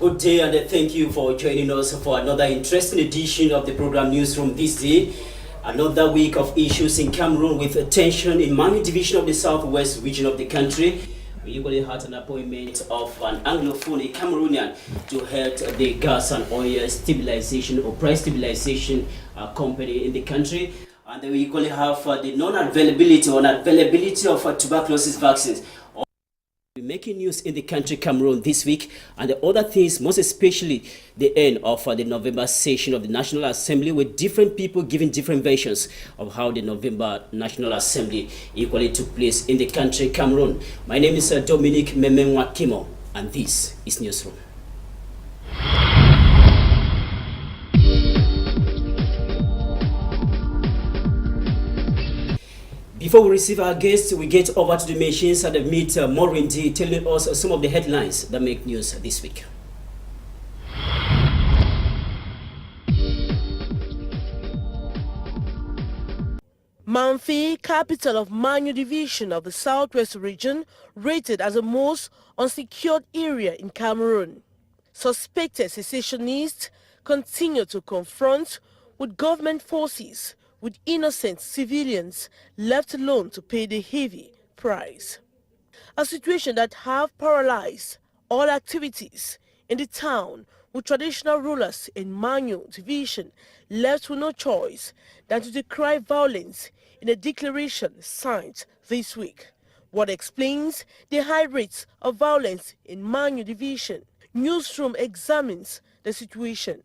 Good day, and thank you for joining us for another interesting edition of the program Newsroom this day. Another week of issues in Cameroon with attention in Manu division of the southwest region of the country. We equally had an appointment of an Anglophone Cameroonian to head the gas and oil stabilization or price stabilization company in the country. And then we equally have the non-availability or unavailability of tuberculosis vaccines. Making news in the country Cameroon this week, and the other things, most especially the end of the November session of the National Assembly, with different people giving different versions of how the November National Assembly equally took place in the country Cameroon. My name is Dominic Mememwa Kimo, and this is Newsroom. Before we receive our guests, we get over to the machines and meet Maureen D telling us some of the headlines that make news this week. Manfi, capital of Manu division of the southwest region, rated as the most unsecured area in Cameroon. Suspected secessionists continue to confront with government forces, with innocent civilians left alone to pay the heavy price. A situation that have paralyzed all activities in the town, with traditional rulers in Manu division left with no choice than to decry violence in a declaration signed this week. What explains the high rates of violence in Manu division? Newsroom examines the situation.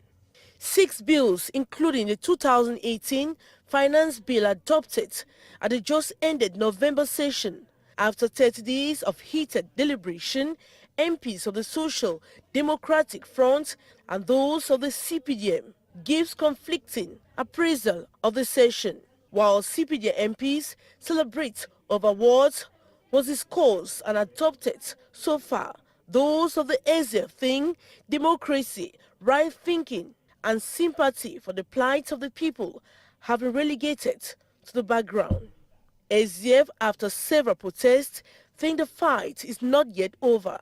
6 bills, including the 2018 finance bill adopted at the just ended November session. After 30 days of heated deliberation, MPs of the Social Democratic Front and those of the CPDM gives conflicting appraisal of the session. While CPDM MPs celebrate over what was discussed and adopted so far, those of the SF think democracy, right thinking, and sympathy for the plight of the people have been relegated to the background. SDF, after several protests, think the fight is not yet over.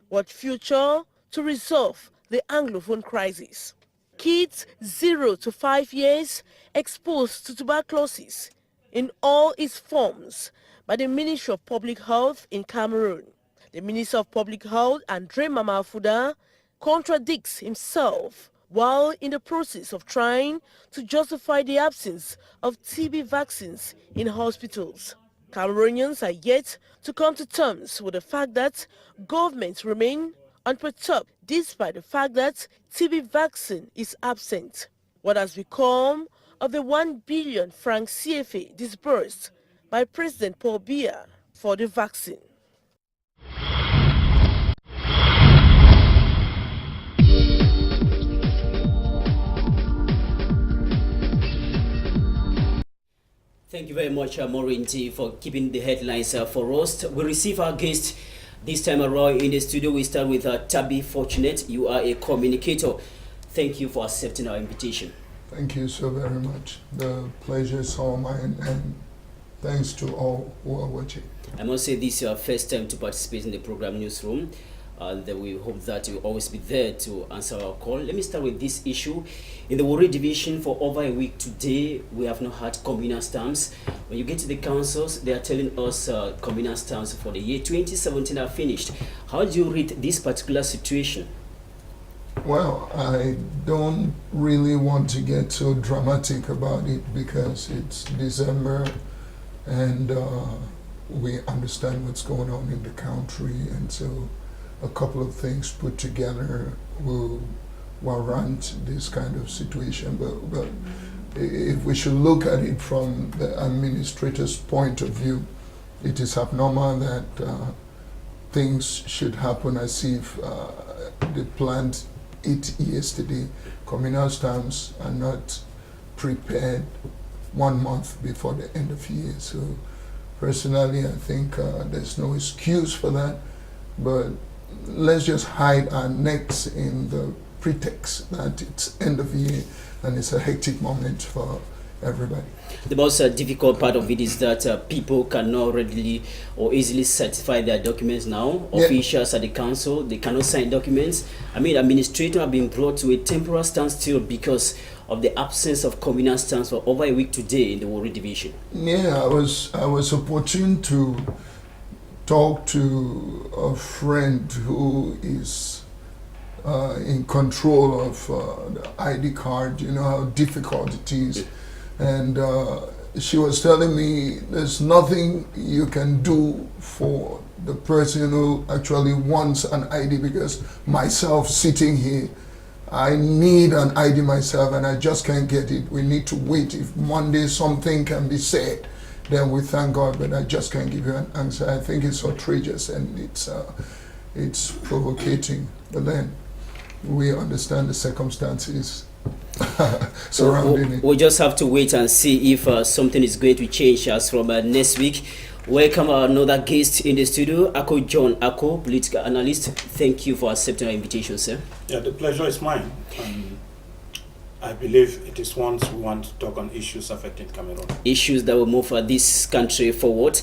What future to resolve the Anglophone crisis? Kids 0 to 5 years exposed to tuberculosis in all its forms by the Ministry of Public Health in Cameroon. The Minister of Public Health, Andre Mamafuda, contradicts himself while in the process of trying to justify the absence of TB vaccines in hospitals. Cameroonians are yet to come to terms with the fact that governments remain unperturbed despite the fact that TB vaccine is absent. What has become of the 1 billion franc CFA disbursed by President Paul Biya for the vaccine? Thank you very much, Maureen T, for keeping the headlines for us. We receive our guest this time around in the studio. We start with Tabi Fortunate. You are a communicator. Thank you for accepting our invitation. Thank you so very much. The pleasure is all mine, and thanks to all who are watching. I must say this is your first time to participate in the program Newsroom, and we hope that you'll always be there to answer our call. Let me start with this issue. In the Warri division, for over a week today, we have not had communal stamps. When you get to the councils, they are telling us communal stamps for the year 2017 are finished. How do you read this particular situation? Well, I don't really want to get so dramatic about it because it's December and we understand what's going on in the country, and so a couple of things put together will warrant this kind of situation. But if we should look at it from the administrator's point of view, it is abnormal that things should happen as if they planned it yesterday. Communal stamps are not prepared 1 month before the end of the year. So personally, I think there's no excuse for that, but let's just hide our necks in the pretext that it's end of year and it's a hectic moment for everybody. The most difficult part of it is that people cannot readily or easily certify their documents now. Yeah. Officials at the council, they cannot sign documents. I mean, administrators have been brought to a temporary standstill because of the absence of communal stance for over a week today in the Warri division. Yeah, I was opportune to talk to a friend who is in control of the ID card. You know how difficult it is. And she was telling me there's nothing you can do for the person who actually wants an ID, because myself sitting here, I need an ID myself and I just can't get it. We need to wait. If Monday something can be said, then we thank God, but I just can't give you an answer. I think it's outrageous and it's provocating. But then we understand the circumstances surrounding it. We'll just have to wait and see if something is going to change as from next week. Welcome another guest in the studio, Ako John Ako, political analyst. Thank you for accepting our invitation, sir. Yeah, the pleasure is mine. I believe it is once we want to talk on issues affecting Cameroon. Issues that will move this country forward.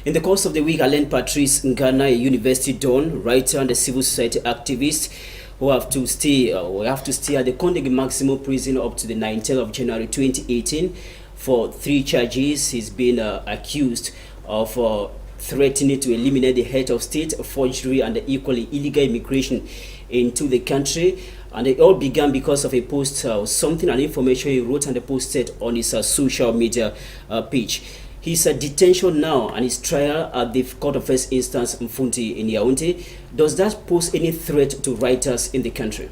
In the course of the week, I learned Patrice Ngana, a university don, writer and a civil society activist, who have to stay at the Kondegi Maximum Prison up to the 19th of January 2018 for 3 charges. He's been accused of threatening to eliminate the head of state, forgery, and equally illegal immigration into the country. And it all began because of a post, an information he wrote and posted on his social media page. His detention now and his trial at the Court of First Instance Mfunti in Yaoundé, does that pose any threat to writers in the country?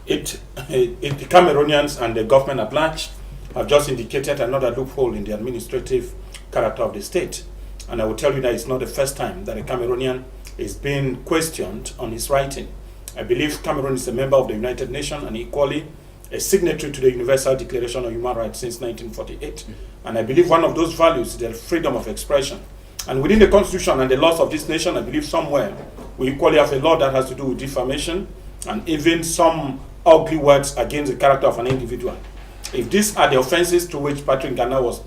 The Cameroonians and the government at large have just indicated another loophole in the administrative character of the state. And I will tell you that it's not the first time that a Cameroonian is being questioned on his writing. I believe Cameroon is a member of the United Nations and equally a signatory to the Universal Declaration of Human Rights since 1948. And I believe one of those values is the freedom of expression. And within the Constitution and the laws of this nation, I believe somewhere we equally have a law that has to do with defamation and even some ugly words against the character of an individual. If these are the offenses to which Patrick Ngana was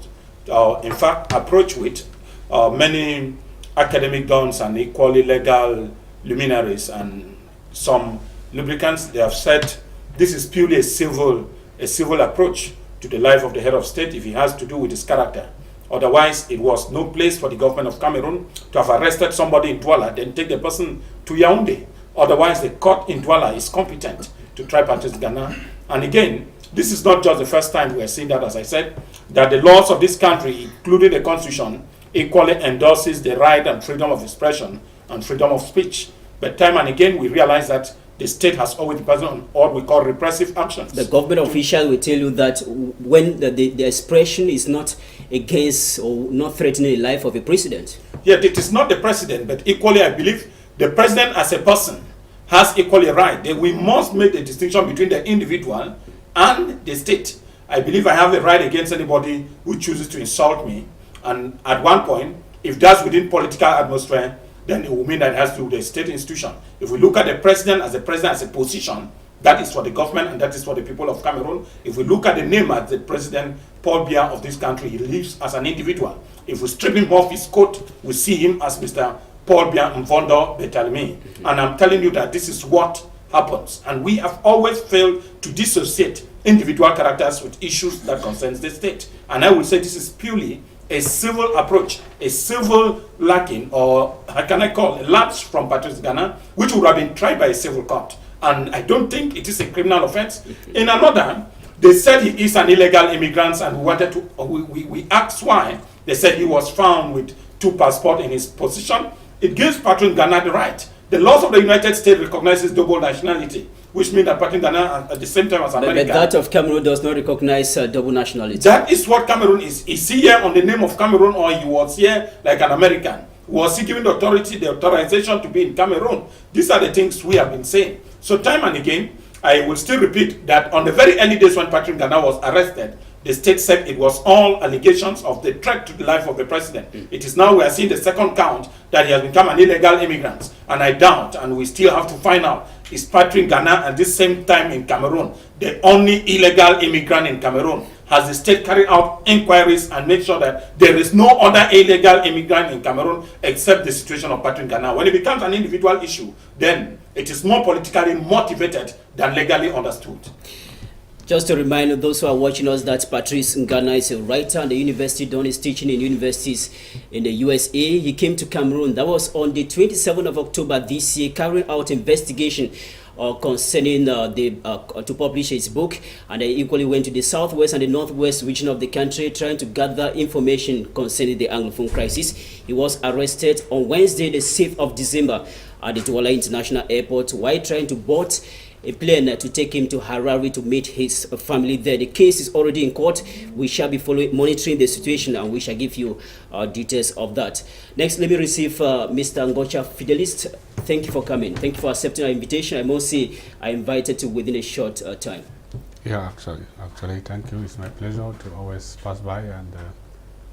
in fact approached with, many academic dons and equally legal luminaries and some lubricants, they have said this is purely a civil approach to the life of the head of state if he has to do with his character. Otherwise, it was no place for the government of Cameroon to have arrested somebody in Douala, then take the person to Yaoundé. Otherwise, the court in Douala is competent to try Patrice Ngana. And again, this is not just the first time we are seeing that, as I said, that the laws of this country, including the Constitution, equally endorses the right and freedom of expression and freedom of speech. But time and again, we realize that the state has always been present on what we call repressive actions. The government official will tell you that when the expression is not against or not threatening the life of a president. Yet it is not the president, but equally I believe the president as a person has equally a right. That we must make the distinction between the individual and the state. I believe I have a right against anybody who chooses to insult me. And at one point, if that's within political atmosphere, then it will mean that it has to do with the state institution. If we look at the president as a position, that is for the government and that is for the people of Cameroon. If we look at the name as the President Paul Biya of this country, he lives as an individual. If we strip him off his coat, we see him as Mr. Paul Biya Mvondo Betalmi. And I'm telling you that this is what happens. And we have always failed to dissociate individual characters with issues that concerns the state. And I will say this is purely a civil approach, a civil lacking, or how can I call a lapse from Patrice Ngana, which would have been tried by a civil court. And I don't think it is a criminal offense. In another, they said he is an illegal immigrant, and we wanted to, we asked why. They said he was found with 2 passports in his possession. It gives Patrice Ngana the right. The laws of the United States recognizes double nationality, which means that Patrice Ngana at the same time as American. But that of Cameroon does not recognize double nationality. That is what Cameroon is. Is he here on the name of Cameroon, or he was here like an American? Was he given the authorization to be in Cameroon? These are the things we have been saying. So time and again, I will still repeat that on the very early days when Patrice Ngana was arrested, the state said it was all allegations of the threat to the life of the president. It is now we are seeing the second count that he has become an illegal immigrant. And I doubt, and we still have to find out, is Patrice Ngana at this same time in Cameroon the only illegal immigrant in Cameroon? has the state carried out inquiries and made sure that there is no other illegal immigrant in Cameroon except the situation of Patrick Ngana? When it becomes an individual issue, then it is more politically motivated than legally understood. Just to remind those who are watching us that Patrice Ngana is a writer and the university done his teaching in universities in the USA. He came to Cameroon. That was on the 27th of October this year, carrying out investigation concerning to publish his book, and he equally went to the southwest and the northwest region of the country trying to gather information concerning the Anglophone crisis. He was arrested on Wednesday, the 6th of December at the Douala International Airport while trying to board a plane to take him to Harare to meet his family there. The case is already in court. We shall be monitoring the situation, and we shall give you details of that. Next, let me receive Mr. Ngocha Fidelist. Thank you for coming. Thank you for accepting our invitation. I must say I invited you within a short time. Yeah, actually, thank you. It's my pleasure to always pass by and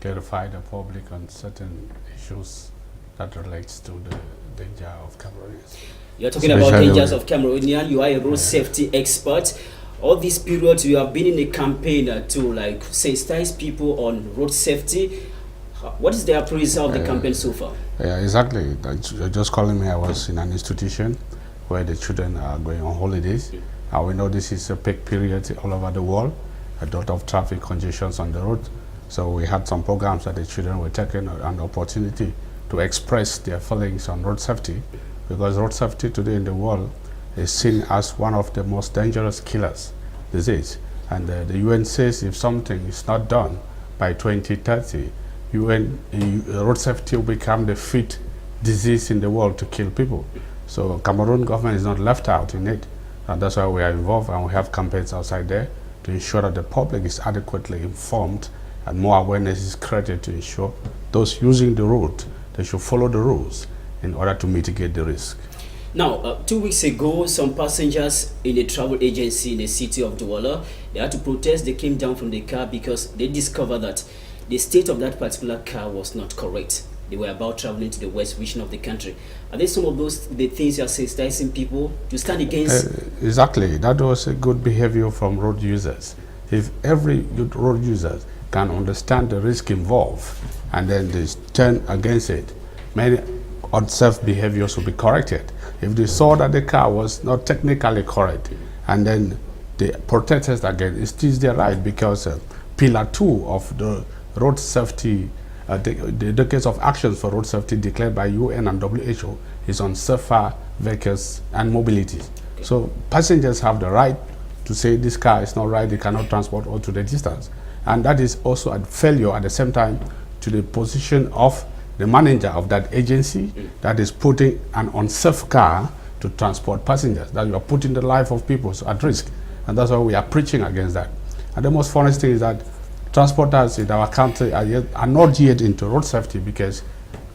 clarify the public on certain issues that relates to the danger of Cameroonians. You're talking about dangers of Cameroonian. You are a road safety expert. All these periods you have been in a campaign to like sensitize people on road safety. What is the appraisal of the campaign so far? Yeah, exactly. You're just calling me. I was in an institution where the children are going on holidays. We know this is a peak period all over the world. A lot of traffic congestions on the road. So we had some programs that the children were taking an opportunity to express their feelings on road safety, because road safety today in the world is seen as one of the most dangerous killers disease. And the UN says if something is not done by 2030, road safety will become the fifth disease in the world to kill people. So Cameroon government is not left out in it. And that's why we are involved, and we have campaigns outside there to ensure that the public is adequately informed and more awareness is created to ensure those using the road, they should follow the rules in order to mitigate the risk. Now, 2 weeks ago, some passengers in a travel agency in the city of Douala, they had to protest. They came down from the car because they discovered that the state of that particular car was not correct. They were about traveling to the west region of the country. Are there some of the things you are sensitizing people to stand against? Exactly. That was a good behavior from road users. If every road user can understand the risk involved and then they turn against it, many unsafe behaviors will be corrected. If they saw that the car was not technically correct and then they protested again, it is their right, because Pillar 2 of the road safety, the decades of actions for road safety declared by UN and WHO is on safer vehicles and mobility. Okay. So passengers have the right to say this car is not right, they cannot transport all to the distance. And that is also a failure at the same time to the position of the manager of that agency that is putting an unsafe car to transport passengers, that you are putting the life of people at risk. And that's why we are preaching against that. And the most funniest thing is that transporters in our country are not yet into road safety, because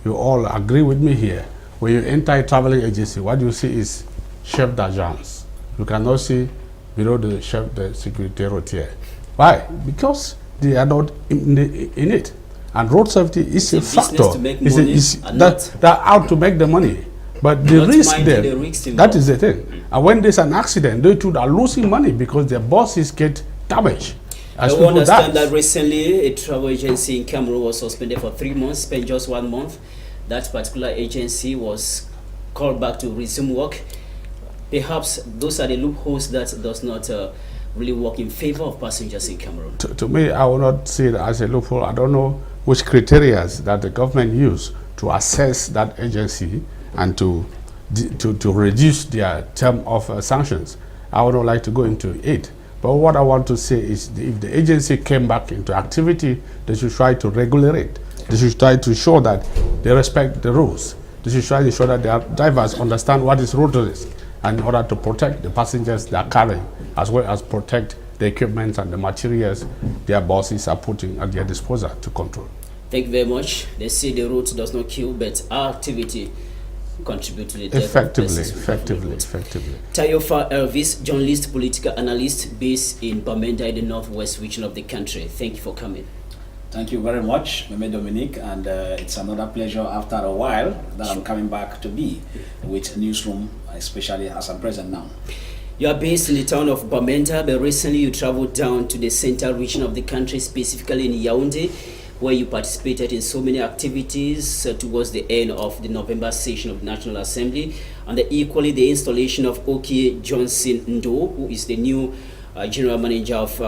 you all agree with me here. When you enter a traveling agency, what you see is chef d'agence. You cannot see below the chef de sécurité routière. Why? Because they are not in it. And road safety is a factor. They're out to make the money. But the risk there, that is the thing. And when there's an accident, they too are losing money because their bosses get damaged. I understand that recently a travel agency in Cameroon was suspended for 3 months, spent just 1 month. That particular agency was called back to resume work. Perhaps those are the loopholes that does not really work in favor of passengers in Cameroon. To me, I will not see it as a loophole. I don't know which criteria that the government use to assess that agency and to reduce their term of sanctions. I would not like to go into it. But what I want to say is, if the agency came back into activity, they should try to regulate it. They should try to show that they respect the rules. They should try to show that their drivers understand what is road risk, and in order to protect the passengers they are carrying, as well as protect the equipment and the materials their bosses are putting at their disposal to control. Thank you very much. They say the road does not kill, but our activity contribute to the death effectively. Tayofa Elvis, journalist, political analyst based in Bamenda in the northwest region of the country. Thank you for coming. Thank you very much, Meme Dominique, and it's another pleasure after a while that I'm coming back to be with Newsroom, especially as I'm present now. You are based in the town of Bamenda, but recently you traveled down to the central region of the country, specifically in Yaoundé, where you participated in so many activities towards the end of the November session of the National Assembly, and equally the installation of Okie Johnson Ndo, who is the new General Manager of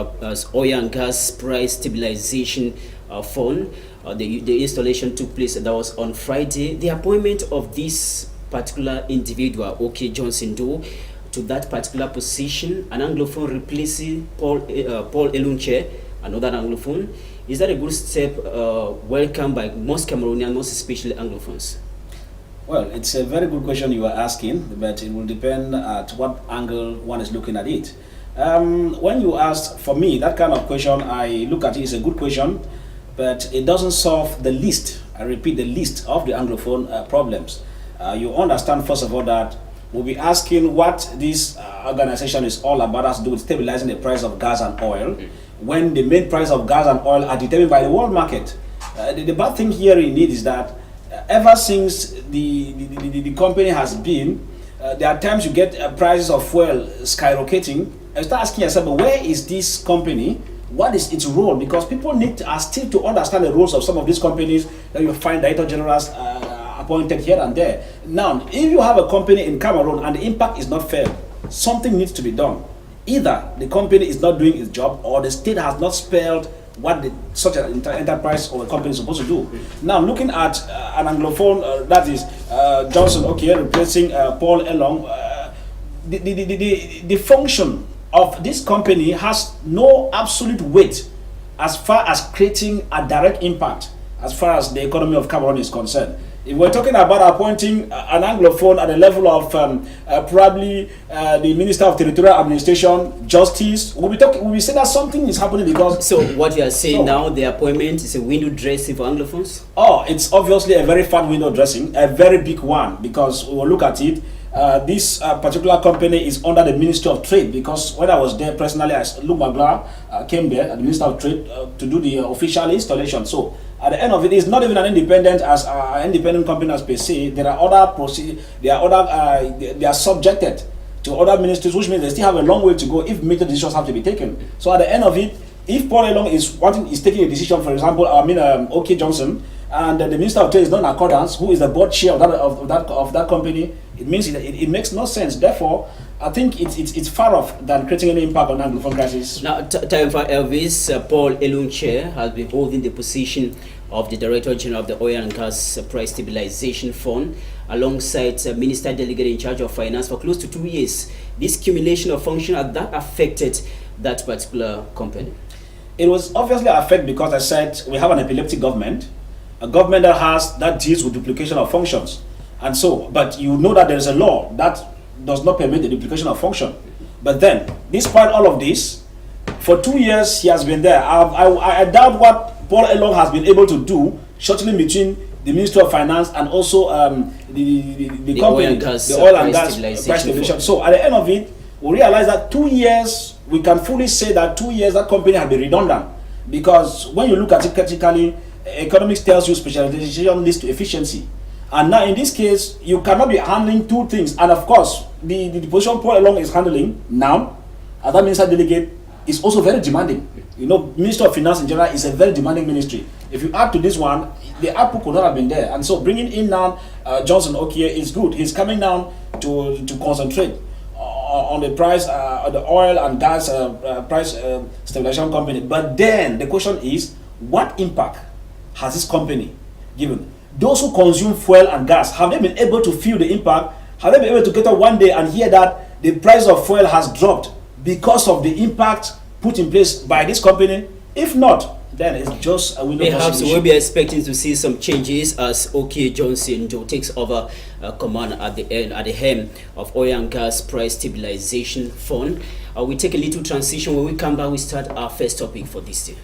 Oil and Gas Price Stabilization Fund. The installation took place, that was on Friday. The appointment of this particular individual, Okie Johnson Ndo, to that particular position, an Anglophone replacing Paul Elunche, another Anglophone. Is that a good step welcomed by most Cameroonians, most especially Anglophones? Well, it's a very good question you are asking, but it will depend at what angle one is looking at it. When you ask, for me, that kind of question, I look at it as a good question, but it doesn't solve the least, I repeat, the least of the Anglophone problems. You understand, first of all, that we'll be asking what this organization is all about, has to do with stabilizing the price of gas and oil, when the main price of gas and oil are determined by the world market. The bad thing here indeed is that ever since the company has been, there are times you get prices of fuel skyrocketing, and start asking yourself, but where is this company? What is its role? Because people are still to understand the roles of some of these companies that you find director generals appointed here and there. Now, if you have a company in Cameroon and the impact is not fair, something needs to be done. Either the company is not doing its job, or the state has not spelled what such an enterprise or a company is supposed to do. Now, looking at an Anglophone, that is Johnson Okie replacing Paul Elong, the function of this company has no absolute weight as far as creating a direct impact as far as the economy of Cameroon is concerned. If we're talking about appointing an Anglophone at the level of probably the Minister of Territorial Administration, Justice, we'll be saying that something is happening because... So what you are saying now, the appointment is a window dressing for Anglophones? Oh, it's obviously a very fat window dressing, a very big one, because we will look at it. This particular company is under the Ministry of Trade, because when I was there personally, Luc Magloire came there at the Ministry of Trade to do the official installation. So at the end of it, it's not even an independent company as per se. There are other they are subjected to other ministries, which means they still have a long way to go if major decisions have to be taken. So at the end of it, if Paul Elong is taking a decision, for example, Okie Johnson, and the Minister of Trade is not in accordance, who is the board chair of that company, it means it makes no sense. Therefore, I think it's far off than creating any impact on Anglophone crisis. Now, time for Elvis. Paul Elunche has been holding the position of the Director General of the Oil and Gas Price Stabilization Fund, alongside Minister Delegate in charge of Finance for close to 2 years. This cumulation of function, has that affected that particular company? It was obviously affected because I said we have an epileptic government, a government that deals with duplication of functions. And so, but you know that there is a law that does not permit the duplication of function. But then, despite all of this, for 2 years he has been there. I doubt what Paul Elong has been able to do, shuttling between the Ministry of Finance and also the company, the oil and gas price stabilization. So at the end of it, we realize that 2 years, we can fully say that 2 years that company has been redundant. Because when you look at it critically, economics tells you specialization leads to efficiency. And now in this case, you cannot be handling two things. And of course, the position Paul Elong is handling now, as that minister delegate, is also very demanding. You know, Minister of Finance in general is a very demanding ministry. If you add to this one, the output could not have been there. And so bringing in now Johnson Okie is good. He's coming down to concentrate on the price, the oil and gas price stabilization company. But then the question is, what impact has this company given? Those who consume fuel and gas, have they been able to feel the impact? Have they been able to get up one day and hear that the price of fuel has dropped because of the impact put in place by this company? If not, then it's just a window. Perhaps we'll be expecting to see some changes as Okie Johnson Ndo takes over command at the helm of Oil and Gas Price Stabilization Fund. We take a little transition. When we come back, we start our first topic for this day.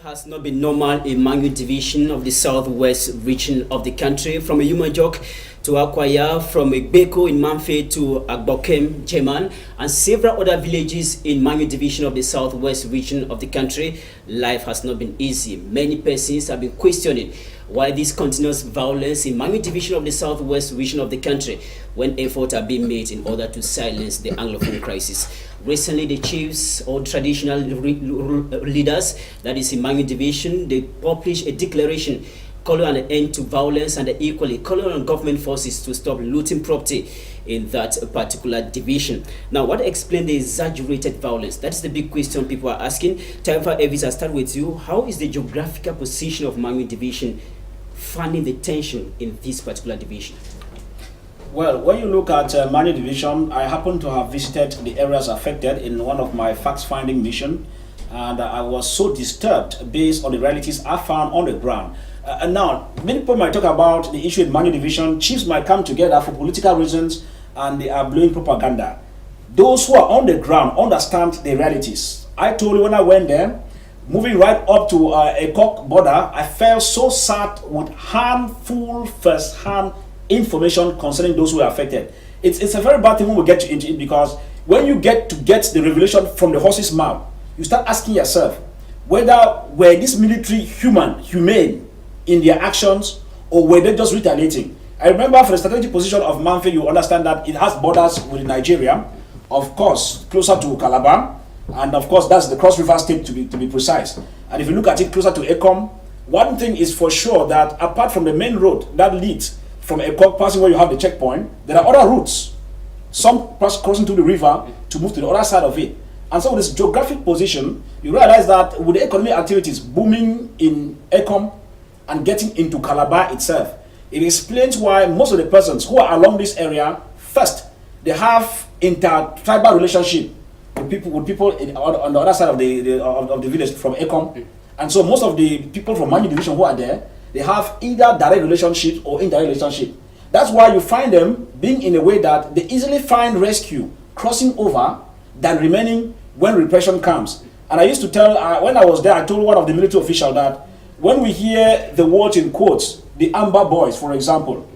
has not been normal in Mangu division of the southwest region of the country, from Yumajok to Akwaya, from Igbeko in Manfe to Agbokem, Jeman, and several other villages in Mangu division of the southwest region of the country. Life has not been easy. Many persons have been questioning why this continuous violence in Mangu division of the southwest region of the country, when efforts are being made in order to silence the Anglophone crisis. Recently, the chiefs or traditional leaders, that is in Mangu division, they published a declaration calling an end to violence and equally calling on government forces to stop looting property in that particular division. Now, what explains the exaggerated violence? That's the big question people are asking. Taifa Evis, I'll start with you. How is the geographical position of Mangu division fanning the tension in this particular division? Well, when you look at Mangu division, I happen to have visited the areas affected in one of my facts-finding mission, and I was so disturbed based on the realities I found on the ground. And now, many people might talk about the issue in Mangu division. Chiefs might come together for political reasons, and they are blowing propaganda. Those who are on the ground understand the realities. I told you when I went there, moving right up to a Ekok border, I felt so sad with handful first-hand information concerning those who are affected. It's a very bad thing when we get into it, because when you get the revelation from the horse's mouth, you start asking yourself whether were this military humane in their actions, or were they just retaliating. I remember for the strategic position of Manfe, you understand that it has borders with Nigeria, of course, closer to Calabar, and of course that's the Cross River State to be precise. And if you look at it closer to Ekom, one thing is for sure that apart from the main road that leads from Ekok, passing where you have the checkpoint, there are other routes. Some crossing through the river to move to the other side of it. And so with this geographic position, you realize that with the economic activities booming in Ekom and getting into Calabar itself, it explains why most of the persons who are along this area, first, they have inter-tribal relationship with people on the other side of the village from Ekom. And so most of the people from Mangu division who are there, they have either direct relationship or indirect relationship. That's why you find them being in a way that they easily find rescue crossing over than remaining when repression comes. And I used to tell, when I was there, I told one of the military officials that when we hear the words in quotes, the Amber Boys, for example,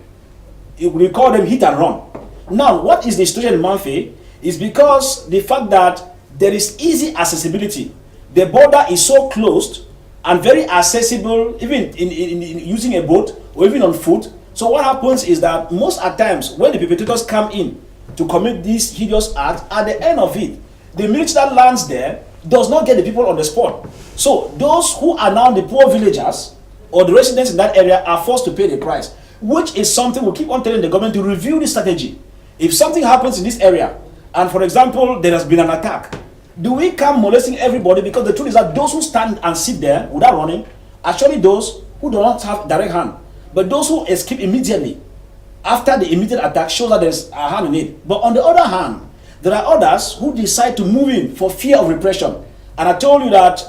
we call them hit and run. Now, what is the situation in Manfe is because the fact that there is easy accessibility. The border is so closed and very accessible, even in using a boat or even on foot. So what happens is that most at times when the perpetrators come in to commit these hideous acts, at the end of it, the military that lands there does not get the people on the spot. So those who are now the poor villagers or the residents in that area are forced to pay the price, which is something we keep on telling the government to review the strategy. If something happens in this area, and for example, there has been an attack, do we come molesting everybody? Because the truth is that those who stand and sit there without running are actually those who do not have direct hand. But those who escape immediately after the immediate attack shows that there's a hand in it. But on the other hand, there are others who decide to move in for fear of repression. And I told you that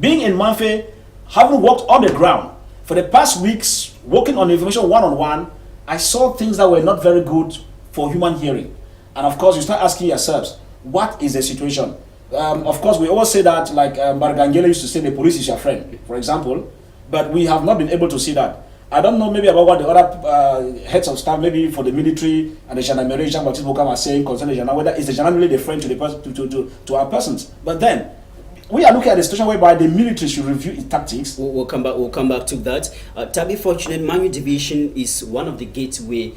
being in Manfe, having worked on the ground for the past weeks, working on information one-on-one, I saw things that were not very good for human hearing. And of course, you start asking yourselves, what is the situation? Of course, we always say that, like Margangele used to say, the police is your friend, for example, but we have not been able to see that. I don't know maybe about what the other heads of staff, maybe for the military and the Gendarmerie, Jean-Baptiste Bokam are saying concerning the Gendarmerie, whether is the Gendarmerie really the friend to the to our persons. But then, we are looking at a situation whereby the military should review its tactics. We'll come back to that. To be fortunate, Mangu division is one of the gateway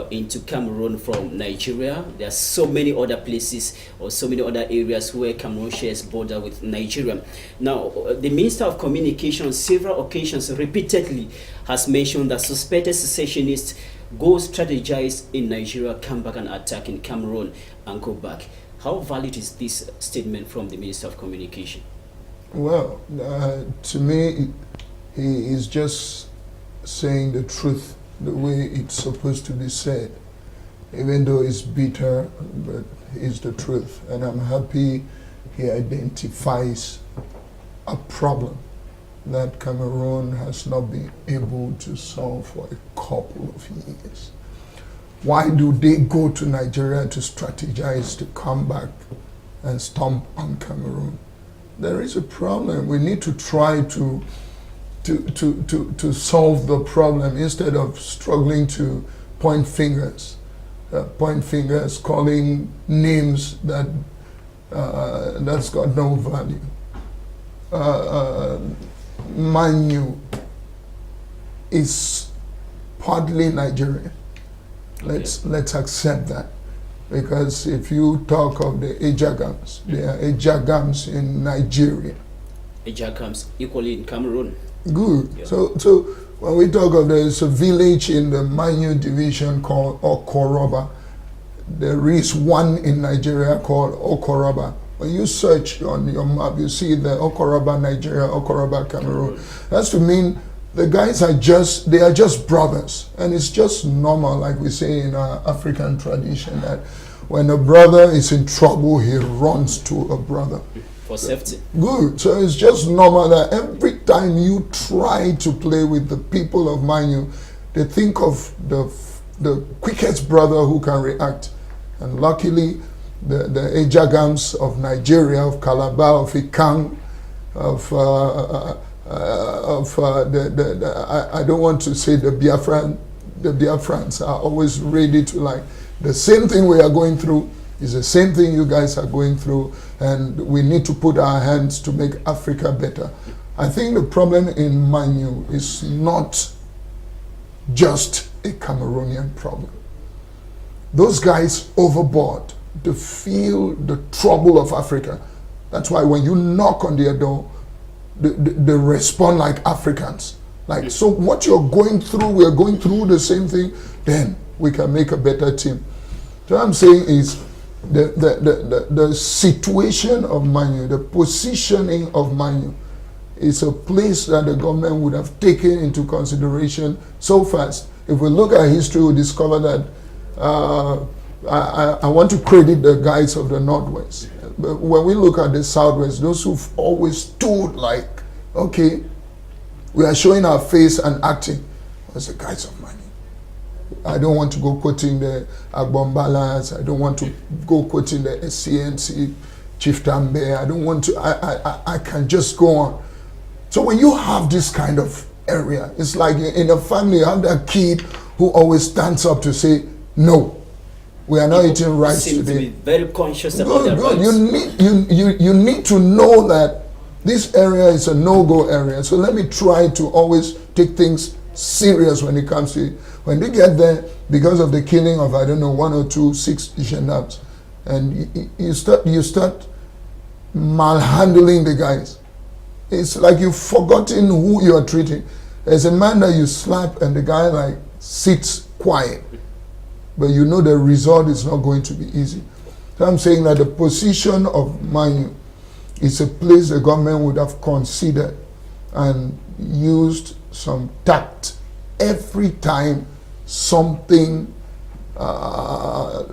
into Cameroon from Nigeria. There are so many other places or so many other areas where Cameroon shares border with Nigeria. Now, the Minister of Communication on several occasions repeatedly has mentioned that suspected secessionists go strategize in Nigeria, come back and attack in Cameroon and go back. How valid is this statement from the Minister of Communication? Well, to me, he is just saying the truth the way it's supposed to be said, even though it's bitter, but it's the truth. And I'm happy he identifies a problem that Cameroon has not been able to solve for a couple of years. Why do they go to Nigeria to strategize to come back and stomp on Cameroon? there is a problem. We need to try to solve the problem instead of struggling to point fingers, calling names that that's got no value. Manu is partly Nigerian. Let's accept that, because if you talk of the Ejagams, there are Ejagams in Nigeria. Ejagams equally in Cameroon. Good. Yeah. So when we talk of there's a village in the Manu division called Okoroba, there is one in Nigeria called Okoroba. When you search on your map, you see the Okoroba Nigeria, Okoroba Cameroon. That's to mean the guys are just brothers, and it's just normal, like we say in our African tradition, that when a brother is in trouble, he runs to a brother. For safety. Good. So it's just normal that every time you try to play with the people of Manu, they think of the quickest brother who can react. And luckily, the Ejagams of Nigeria, of Calabar, of Ikang, I don't want to say the Biafrans are always ready to, like, the same thing we are going through is the same thing you guys are going through, and we need to put our hands to make Africa better. I think the problem in Manu is not just a Cameroonian problem. Those guys overboard, they feel the trouble of Africa. That's why when you knock on their door, they respond like Africans. Like, so what you're going through, we're going through the same thing, then we can make a better team. So what I'm saying is the situation of Manu, the positioning of Manu, is a place that the government would have taken into consideration so fast. If we look at history, we discover that I want to credit the guys of the Northwest. But when we look at the Southwest, those who've always stood like, okay, we are showing our face and acting, was the guys of Manu. I don't want to go quoting the Agbombalas. I don't want to go quoting the SCNC, Chief Tambe. I don't want to, I can just go on. So when you have this kind of area, it's like in a family, you have that kid who always stands up to say, no, we are not eating rice today. To be very conscious about their rights. You need to know that this area is a no-go area. So let me try to always take things serious when it comes to it. When they get there, because of the killing of, I don't know, 1 or 2 6 Ishendabs, and you start malhandling the guys. It's like you've forgotten who you are treating. There's a man that you slap and the guy like sits quiet, but you know the result is not going to be easy. So I'm saying that the position of Manu is a place the government would have considered and used some tact every time something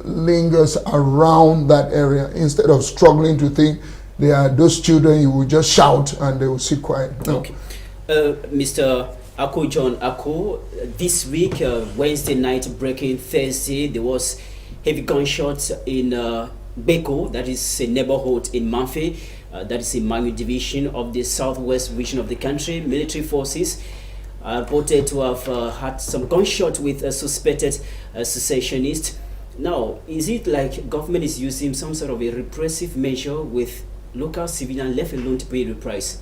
lingers around that area, instead of struggling to think there are those children you will just shout and they will sit quiet. No. Okay. Mr. Ako John Ako, this week, Wednesday night breaking Thursday, there was heavy gunshots in Beko, that is a neighborhood in Mamfe, that is in Manu division of the southwest region of the country. Military forces are reported to have had some gunshots with a suspected secessionist. Now, is it like government is using some sort of a repressive measure with local civilians left alone to pay the price?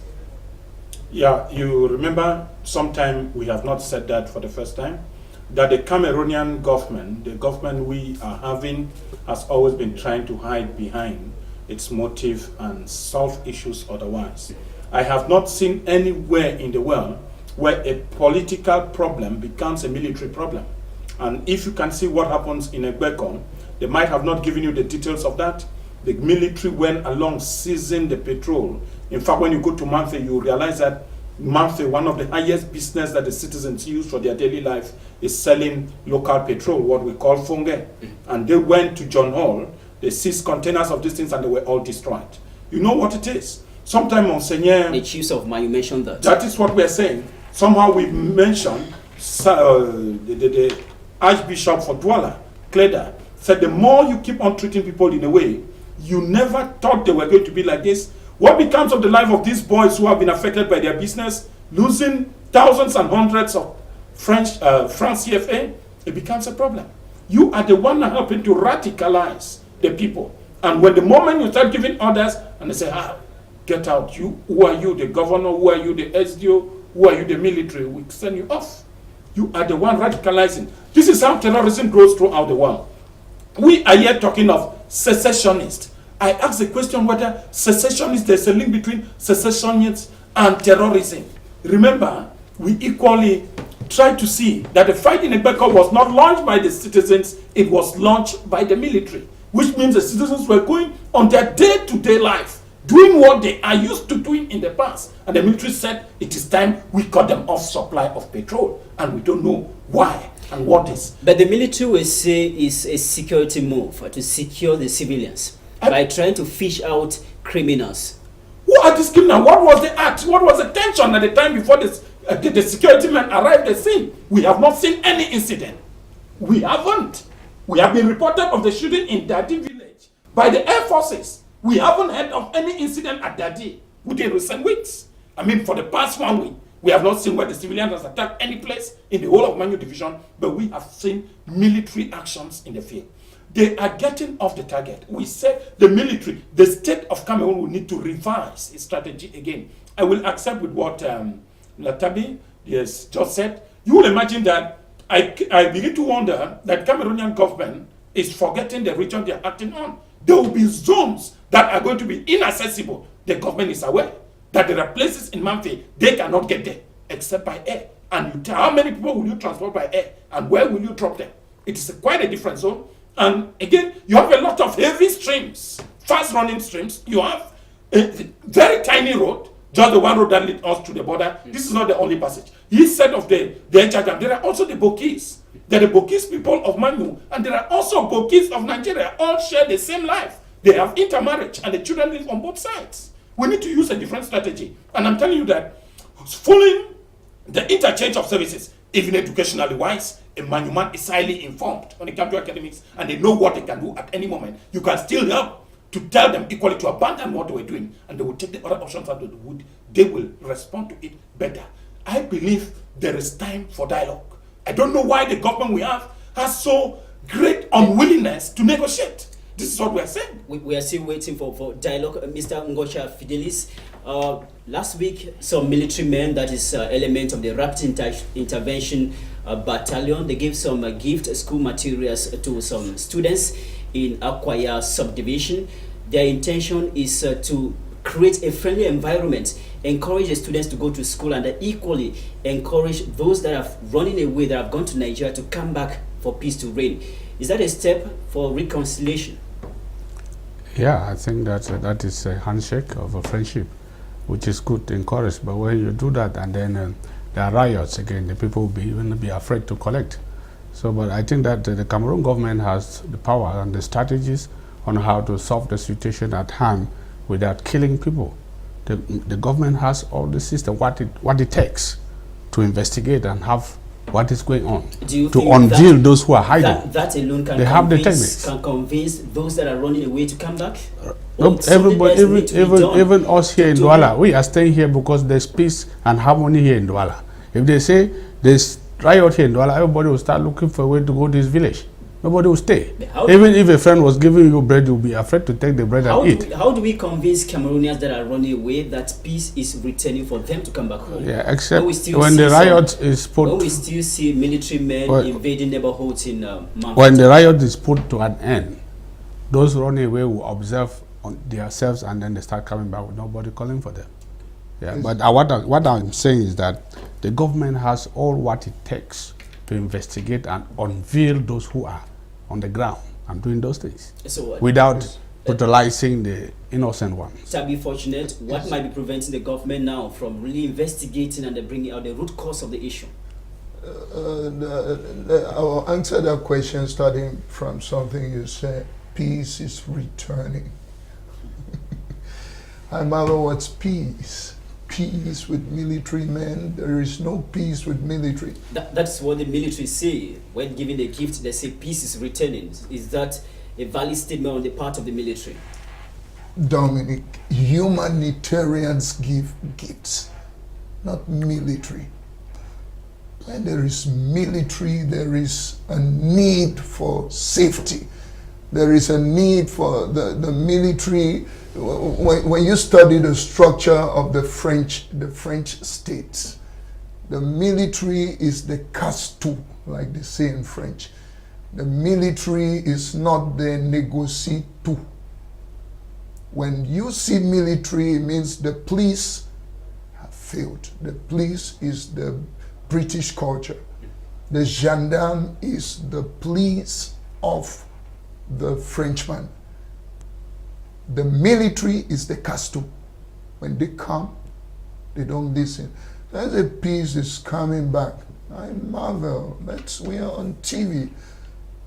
Yeah, you remember sometime we have not said that for the first time, that the Cameroonian government, the government we are having, has always been trying to hide behind its motive and solve issues otherwise. I have not seen anywhere in the world where a political problem becomes a military problem. And if you can see what happens in Egbekon, they might have not given you the details of that. The military went along seizing the petrol. In fact, when you go to Mamfe, you realize that Mamfe, one of the highest business that the citizens use for their daily life, is selling local petrol, what we call funge. And they went to John Hall, they seized containers of these things and they were all destroyed. You know what it is? Sometime Monseigneur... The chiefs of Manu mentioned that. That is what we are saying. Somehow we mentioned the Archbishop for Douala, Cleda, said the more you keep on treating people in a way, you never thought they were going to be like this. What becomes of the life of these boys who have been affected by their business, losing thousands and hundreds of francs CFA? It becomes a problem. You are the one helping to radicalize the people. And when the moment you start giving orders and they say, get out, you, who are you, the governor, who are you, the SDO, who are you, the military, we send you off. You are the one radicalizing. This is how terrorism grows throughout the world. We are here talking of secessionists. I ask the question whether secessionists, there's a link between secessionists and terrorism. Remember, we equally try to see that the fight in Ebeka was not launched by the citizens, it was launched by the military, which means the citizens were going on their day-to-day life, doing what they are used to doing in the past. And the military said, it is time we cut them off supply of petrol. And we don't know why and what is. But the military will say it's a security move to secure the civilians by trying to fish out criminals. Who are these criminals? What was the act? What was the tension at the time before the security men arrived at the scene? We have not seen any incident. We haven't. We have been reported of the shooting in Dadi village by the air forces. We haven't heard of any incident at Dadi within recent weeks. I mean, for the past 1 week, we have not seen where the civilian has attacked any place in the whole of Manu division, but we have seen military actions in the field. They are getting off the target. We said the military, the state of Cameroon will need to revise its strategy again. I will accept with what Latabi has just said. You will imagine that I begin to wonder that Cameroonian government is forgetting the region they are acting on. There will be zones that are going to be inaccessible. The government is aware that there are places in Mamfe they cannot get there except by air. And you tell how many people will you transport by air and where will you drop them? It is quite a different zone. And again, you have a lot of heavy streams, fast running streams. You have a very tiny road, just the one road that leads us to the border. This is not the only passage. He said of the Ejagam, there are also the Bokis. There are the Bokis people of Manu, and there are also Bokis of Nigeria. All share the same life. They have intermarriage, and the children live on both sides. We need to use a different strategy. And I'm telling you that following the interchange of services, even educationally wise, a Manuman is highly informed when it comes to academics, and they know what they can do at any moment. You can still help to tell them equally to abandon what they were doing, and they will take the other options out of the wood. They will respond to it better. I believe there is time for dialogue. I don't know why the government we have has so great unwillingness to negotiate. This is what we are saying. We are still waiting for dialogue. Mr. Ngosha Fidelis, last week some military men, that is element of the Rapid Intervention Battalion, they gave some gift school materials to some students in Akwaya subdivision. Their intention is to create a friendly environment, encourage the students to go to school, and equally encourage those that are running away, that have gone to Nigeria, to come back for peace to reign. Is that a step for reconciliation? Yeah, I think that is a handshake of a friendship, which is good to encourage. But when you do that and then there are riots again, the people will be afraid to collect. So, but I think that the Cameroon government has the power and the strategies on how to solve the situation at hand without killing people. The government has all the system, what it takes to investigate and have what is going on, to unveil those who are hiding. That alone can, they have the techniques. Can convince those that are running away to come back? Everybody, even us here in Douala, we are staying here because there's peace and harmony here in Douala. If they say there's riot here in Douala, everybody will start looking for a way to go to this village. Nobody will stay. Even if a friend was giving you bread, you'll be afraid to take the bread and eat. How do we convince Cameroonians that are running away that peace is returning for them to come back home? Yeah, except when the riot is put... When we still see military men invading neighborhoods in Mamfe. When the riot is put to an end, those running away will observe on themselves and then they start coming back with nobody calling for them. Yeah, but what I'm saying is that the government has all what it takes to investigate and unveil those who are on the ground and doing those things, so without brutalizing the innocent ones. To be fortunate, what might be preventing the government now from really investigating and bringing out the root cause of the issue? I'll answer that question starting from something you said. Peace is returning. And Mother, what's peace? Peace with military men? There is no peace with military. That's what the military say. When giving the gift, they say peace is returning. Is that a valid statement on the part of the military? Dominic, humanitarians give gifts, not military. When there is military, there is a need for safety. There is a need for the military. When you study the structure of the French states, the military is the casse-tout, like they say in French. The military is not the négocie-tout. When you see military, it means the police have failed. The police is the British culture. The gendarme is the police of the Frenchman. The military is the casse-tout. When they come, they don't listen. As a peace is coming back, I marvel. We are on TV.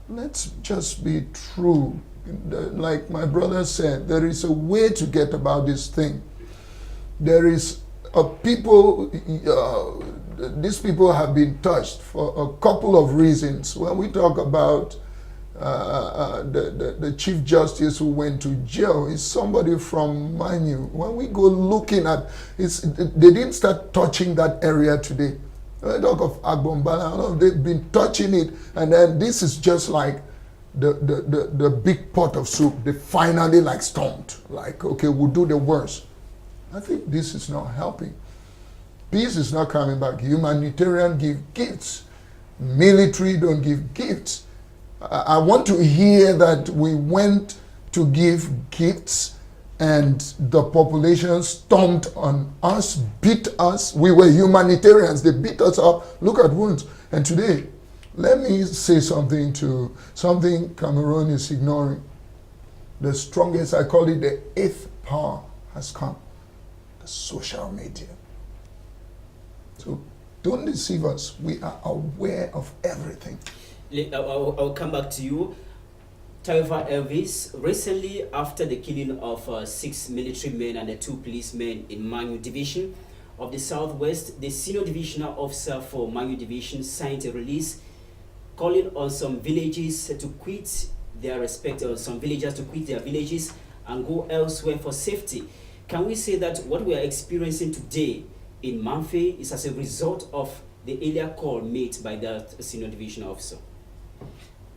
Let's just be true. Like my brother said, there is a way to get about this thing. There is a people, these people have been touched for a couple of reasons. When we talk about the Chief Justice who went to jail, is somebody from Manu. When we go looking at, they didn't start touching that area today. When I talk of Agbombala, they've been touching it, and then this is just like the big pot of soup. They finally like stormed, like, okay, we'll do the worst. I think this is not helping. Peace is not coming back. Humanitarian give gifts. Military don't give gifts. I want to hear that we went to give gifts and the population stomped on us, beat us. We were humanitarians. They beat us up. Look at wounds. And today, let me say something Cameroon is ignoring. The strongest, I call it the eighth power, has come. The social media. So don't deceive us. We are aware of everything. I'll come back to you. Taifa Elvis, recently after the killing of 6 military men and 2 policemen in Manu Division of the Southwest, the senior divisional officer for Manu Division signed a release calling on some villages to quit their respective, some villagers to quit their villages and go elsewhere for safety. Can we say that what we are experiencing today in Mamfe is as a result of the earlier call made by that senior divisional officer?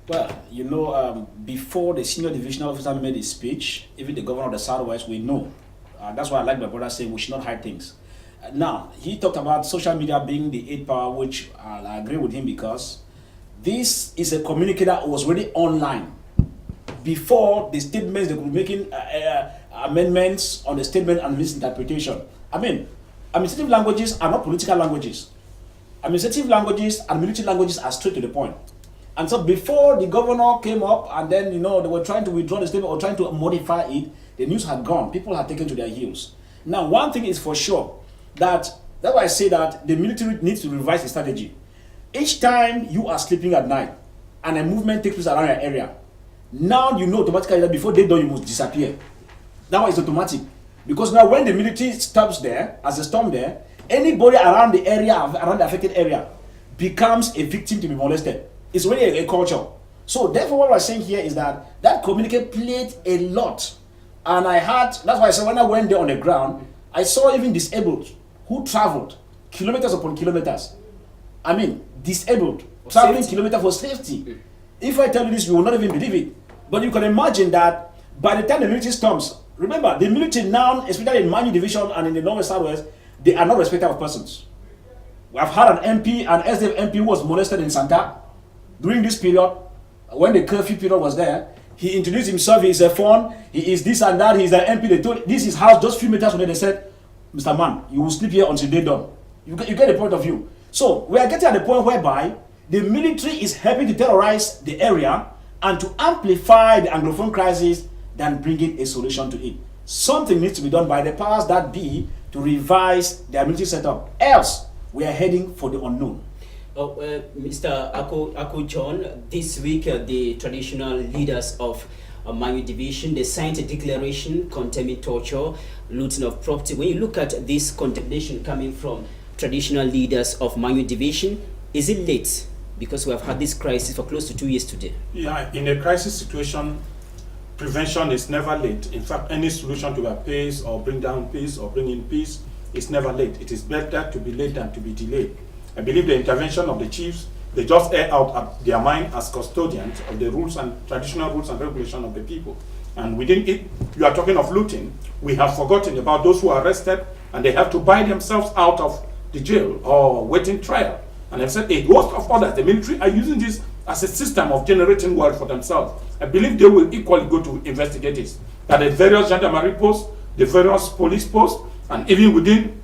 Well, you know, before the senior divisional officer made his speech, even the governor of the Southwest, we know. That's why I like my brother saying we should not hide things. Now, he talked about social media being the 8th power, which I agree with him because this is a communicator who was already online. Before the statements, they could be making amendments on the statement and misinterpretation. Administrative languages are not political languages. Administrative languages and military languages are straight to the point. And so before the governor came up and then, you know, they were trying to withdraw the statement or trying to modify it, the news had gone. People had taken to their heels. Now, one thing is for sure, that's why I say that the military needs to revise the strategy. Each time you are sleeping at night and a movement takes place around your area, now you know automatically that before they do, you must disappear. That one is automatic. Because now when the military stops there, as a storm there, anybody around the area, around the affected area, becomes a victim to be molested. It's really a culture. So therefore what we're saying here is that communique played a lot. And that's why I said when I went there on the ground, I saw even disabled who traveled kilometers upon kilometers. Disabled, traveling kilometers for safety. If I tell you this, you will not even believe it. But you can imagine that by the time the military storms, remember, the military now, especially in Manu Division and in the North Southwest, they are not respected of persons. We have had an MP, an SDF MP who was molested in Santa. During this period, when the curfew period was there, he introduced himself, he is a phone, he is this and that, he is an MP. They told this is house just few meters away. They said, Mr. Man, you will sleep here until day dawn. You get the point of view. So we are getting at the point whereby the military is helping to terrorize the area and to amplify the Anglophone crisis than bringing a solution to it. Something needs to be done by the powers that be to revise their military setup. Else, we are heading for the unknown. Mr. Ako John, this week the traditional leaders of Manu Division, they signed a declaration condemning torture, looting of property. When you look at this condemnation coming from traditional leaders of Manu Division, is it late? Because we have had this crisis for close to 2 years today. Yeah, in a crisis situation, prevention is never late. In fact, any solution to a peace or bring down peace or bring in peace is never late. It is better to be late than to be delayed. I believe the intervention of the chiefs, they just air out their mind as custodians of the rules and traditional rules and regulations of the people. And within it, you are talking of looting. We have forgotten about those who are arrested and they have to buy themselves out of the jail or waiting trial. And I've said a host of others, the military are using this as a system of generating wealth for themselves. I believe they will equally go to investigate this. At the various gendarmerie posts, the various police posts, and even within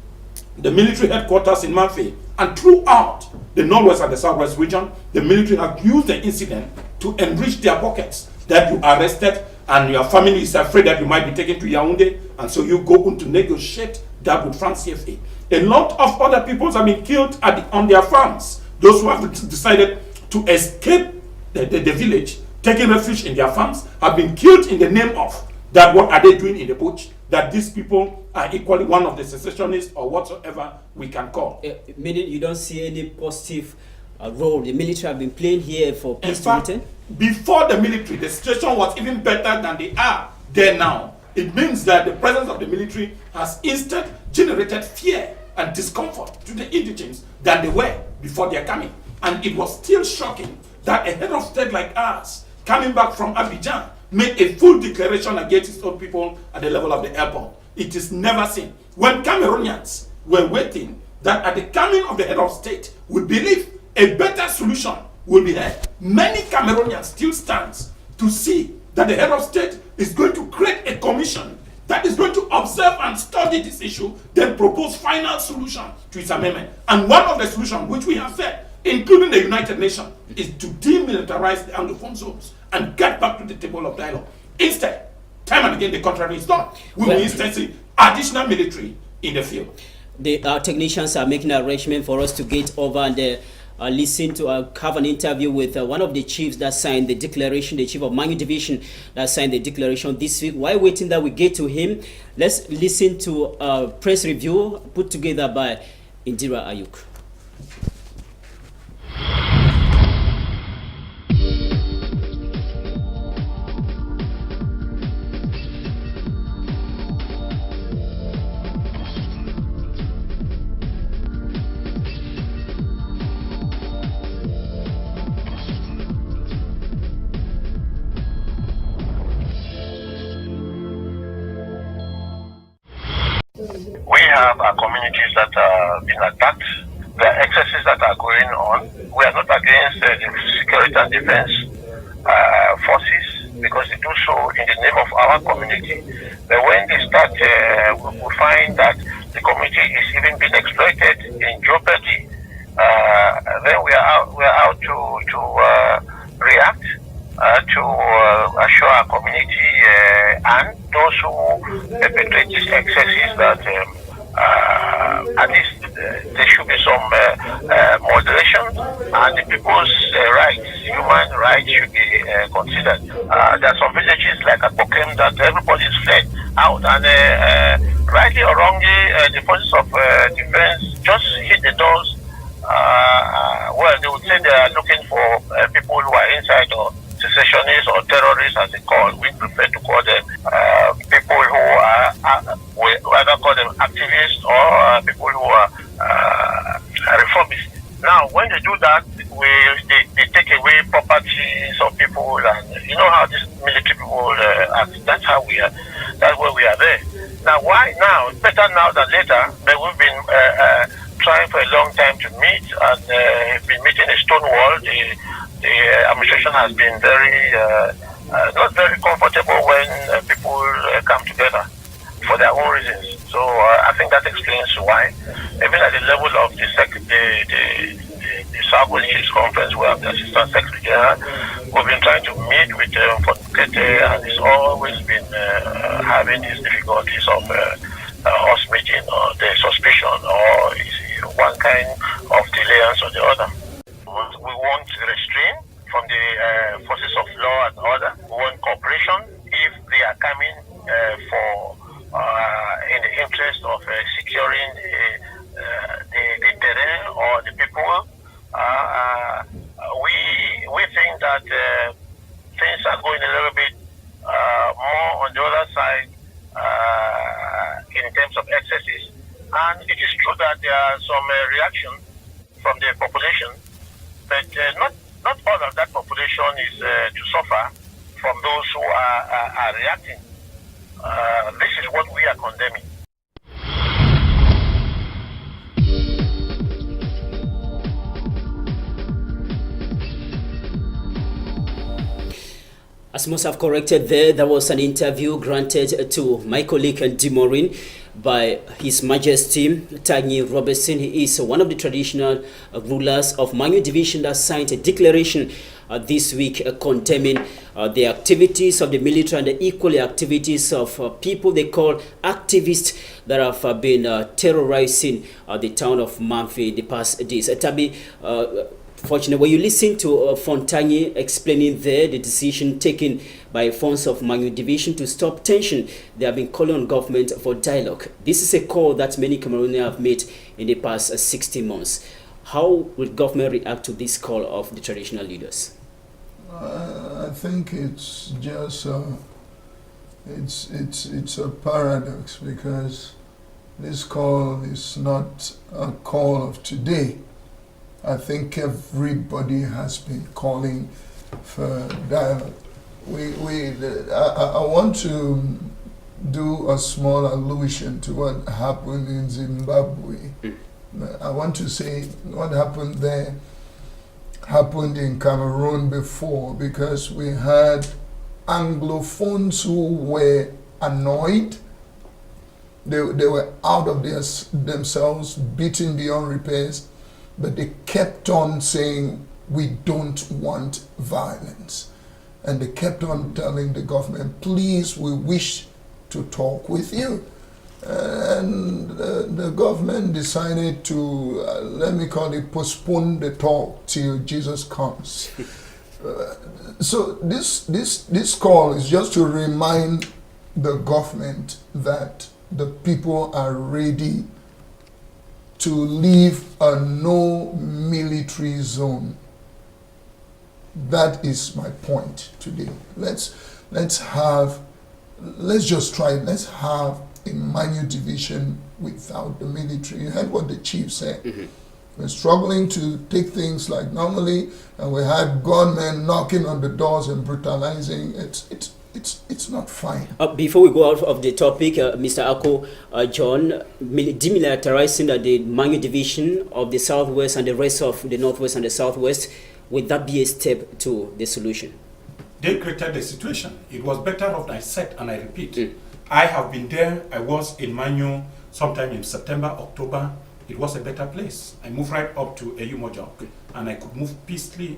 the military headquarters in Manfi, and throughout the Northwest and the Southwest region, the military have used the incident to enrich their pockets. That you are arrested and your family is afraid that you might be taken to Yaoundé, and so you go on to negotiate that with France CFA. A lot of other people have been killed on their farms. Those who have decided to escape the village, taking refuge in their farms, have been killed in the name of that. What are they doing in the bush? That these people are equally one of the secessionists or whatsoever we can call. Meaning you don't see any positive role the military have been playing here for peace to return? Before the military, the situation was even better than they are there now. It means that the presence of the military has instead generated fear and discomfort to the indigents than they were before their coming. And it was still shocking that a head of state like us, coming back from Abidjan, made a full declaration against its own people at the level of the airport. It is never seen. When Cameroonians were waiting that at the coming of the head of state, we believe a better solution will be had. Many Cameroonians still stands to see that the head of state is going to create a commission that is going to observe and study this issue, then propose final solution to its amendment. And one of the solutions which we have said, including the United Nations, is to demilitarize the Anglophone zones and get back to the table of dialogue. Instead, time and again, the contrary is done. We will instead see additional military in the field. The technicians are making an arrangement for us to get over and listen to have an interview with one of the chiefs that signed the declaration, the chief of Mangu Division that signed the declaration this week. While waiting that we get to him, let's listen to a press review put together by Indira Ayuk. We have our communities that have been attacked. There are excesses that are going on. We are not against the security and defense forces because they do so in the name of our community. But when they start, we find that the community is even being exploited in jeopardy. Then we are out to react to assure our community and those who perpetrate these excesses that at least there should be some moderation and the people's rights, human rights should be considered. There are some villages like Apokem that everybody is fled out and rightly or wrongly the forces of defense just hit the doors. Well, they would say they are looking for people who are inside or secessionists or terrorists as they call. We prefer to call them people who are, we rather call them activists or people who are reformists. Now, when they do that, they take away properties of people, and you know how these military people act. That's how we are. That's why we are there. Now, why now? Better now than later. But we've been trying for a long time to meet, and been meeting a stone wall. The administration has been not very comfortable when people come together for their own reasons. So I think that explains why. Even at the level of the Southwest Chiefs Conference, where the Assistant Secretary General, we've been trying to meet with them for Kete, and it's always been having these difficulties of us meeting, or the suspicion, or one kind of delayance or the other. We want restraint from the forces of law and order. We want cooperation if they are coming in the interest of securing the terrain or the people. We think that things are going a little bit terms of excesses. And it is true that there are some reaction from the population, but not all of that population is to suffer from those who are reacting. This is what we are condemning. As most have corrected there was an interview granted to my colleague Dimorin by His Majesty Tagni Robertson. He is one of the traditional rulers of Manyu Division that signed a declaration this week condemning the activities of the military and the equally activities of people they call activists that have been terrorizing the town of Mamfe in the past days. Tabi, fortunately, when you listen to Fontani explaining there the decision taken by Fonds of Manyu Division to stop tension, they have been calling on government for dialogue. This is a call that many Cameroonians have made in the past 60 months. How will government react to this call of the traditional leaders? I think it's just it's a paradox, because this call is not a call of today. I think everybody has been calling for dialogue. I want to do a small allusion to what happened in Zimbabwe. I want to say what happened there happened in Cameroon before, because we had Anglophones who were annoyed. They were out of themselves, beaten beyond repairs, but they kept on saying, we don't want violence. And they kept on telling the government, please, we wish to talk with you. And the government decided to, let me call it, postpone the talk till Jesus comes. So this call is just to remind the government that the people are ready to leave a no military zone. That is my point today. Let's have a Manyu Division without the military. You heard what the chief said. Mm-hmm. We're struggling to take things like normally, and we had gunmen knocking on the doors and brutalizing. It's not fine. Before we go out of the topic, Mr. Ako, John, demilitarizing the Manyu Division of the Southwest and the rest of the Northwest and the Southwest, would that be a step to the solution? They created the situation. It was better off, I said and I repeat. I have been there. I was in Manyu sometime in September, October. It was a better place. I moved right up to Eyumojok, and I could move peacefully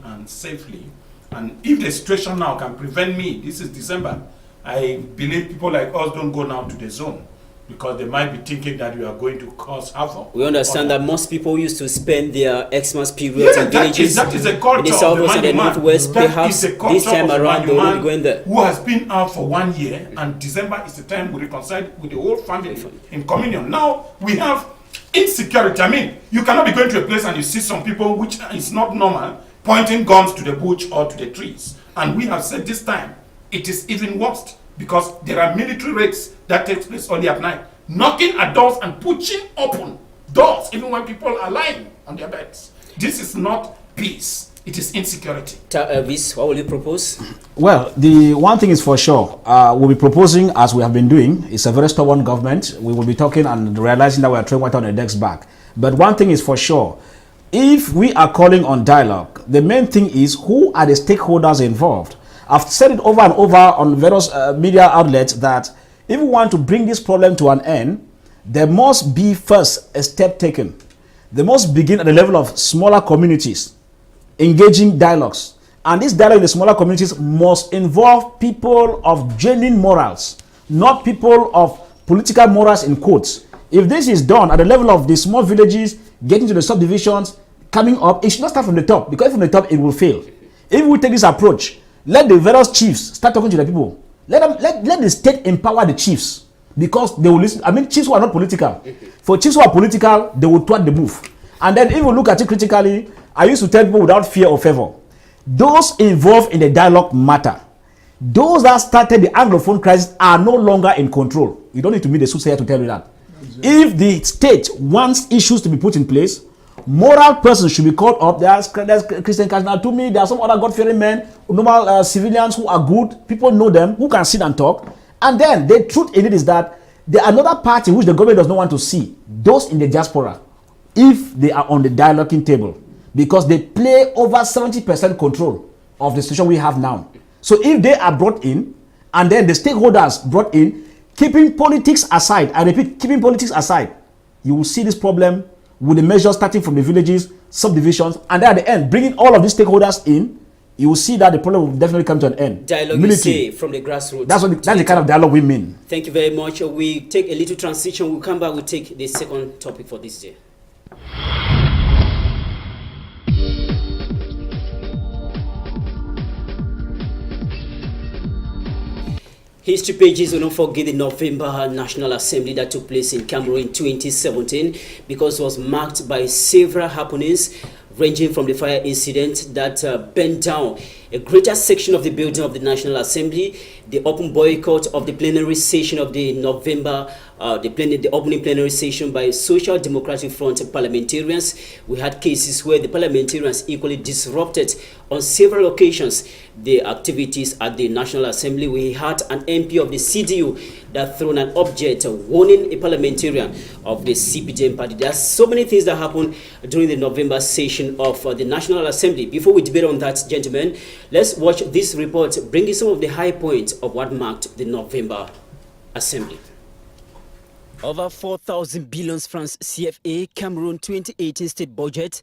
and safely. And if the situation now can prevent me, this is December, I believe people like us don't go now to the zone, because they might be thinking that we are going to cause havoc. We understand that most people used to spend their Xmas period in villages that is a culture in the Southwest and the Northwest. Perhaps this time around they will be going there. Who has been out for 1 year, and December is the time we reconcile with the whole family in communion. Now we have insecurity. I mean, you cannot be going to a place and you see some people, which is not normal, pointing guns to the bush or to the trees. And we have said this time, it is even worse, because there are military raids that takes place only at night, knocking at doors and pushing open doors even when people are lying on their beds. This is not peace, it is insecurity. Elvis, what will you propose? Well, the one thing is for sure, we'll be proposing, as we have been doing. It's a very stubborn government. We will be talking and realizing that we are throwing water on the deck's back. But one thing is for sure, if we are calling on dialogue, the main thing is, who are the stakeholders involved? I've said it over and over on various media outlets that if we want to bring this problem to an end, there must be first a step taken. They must begin at the level of smaller communities, engaging dialogues. And this dialogue in the smaller communities must involve people of genuine morals, not people of political morals in quotes. If this is done at the level of the small villages, getting to the subdivisions, coming up, it should not start from the top, because from the top it will fail. If we take this approach, let the various chiefs start talking to the people. Let the state empower the chiefs, because they will listen. I mean, chiefs who are not political. For chiefs who are political, they will thwart the move. And then if we look at it critically, I used to tell people without fear or favor, those involved in the dialogue matter. Those that started the Anglophone crisis are no longer in control. You don't need to meet the soothsayer to tell you that. If the state wants issues to be put in place, moral persons should be called up. There's Christian Cardinal to me. There are some other God-fearing men, normal civilians who are good. People know them, who can sit and talk. And then the truth in it is that there are another party which the government does not want to see. Those in the diaspora, if they are on the dialoguing table, because they play over 70% control of the situation we have now. So if they are brought in, and then the stakeholders brought in, keeping politics aside, I repeat, keeping politics aside, you will see this problem with the measures starting from the villages, subdivisions, and then at the end, bringing all of these stakeholders in, you will see that the problem will definitely come to an end. Dialogue, you say, from the grassroots. That's the kind of dialogue we mean. Thank you very much. We take a little transition. We'll come back. We'll take the second topic for this day. History pages will not forget the November National Assembly that took place in Cameroon in 2017 because it was marked by several happenings ranging from the fire incident that burned down a greater section of the building of the National Assembly, the open boycott of the plenary session of the November, the opening plenary session by Social Democratic Front parliamentarians. We had cases where the parliamentarians equally disrupted on several occasions the activities at the National Assembly. We had an MP of the CDU that thrown an object warning a parliamentarian of the CPDM party. There are so many things that happened during the November session of the National Assembly. Before we debate on that, gentlemen, let's watch this report bringing some of the high points of what marked the November Assembly. Over 4,000 billion francs CFA Cameroon 2018 state budget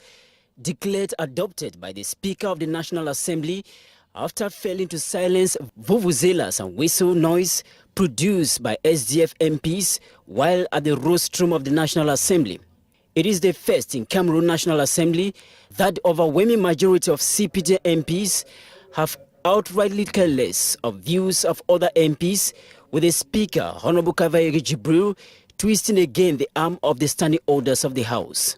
declared adopted by the Speaker of the National Assembly after failing to silence vuvuzelas and whistle noise produced by SDF MPs while at the rostrum of the National Assembly. It is the first in Cameroon National Assembly that the overwhelming majority of CPD MPs have outrightly careless of views of other MPs, with the Speaker, Honorable Kavairi Jibril, twisting again the arm of the standing orders of the House.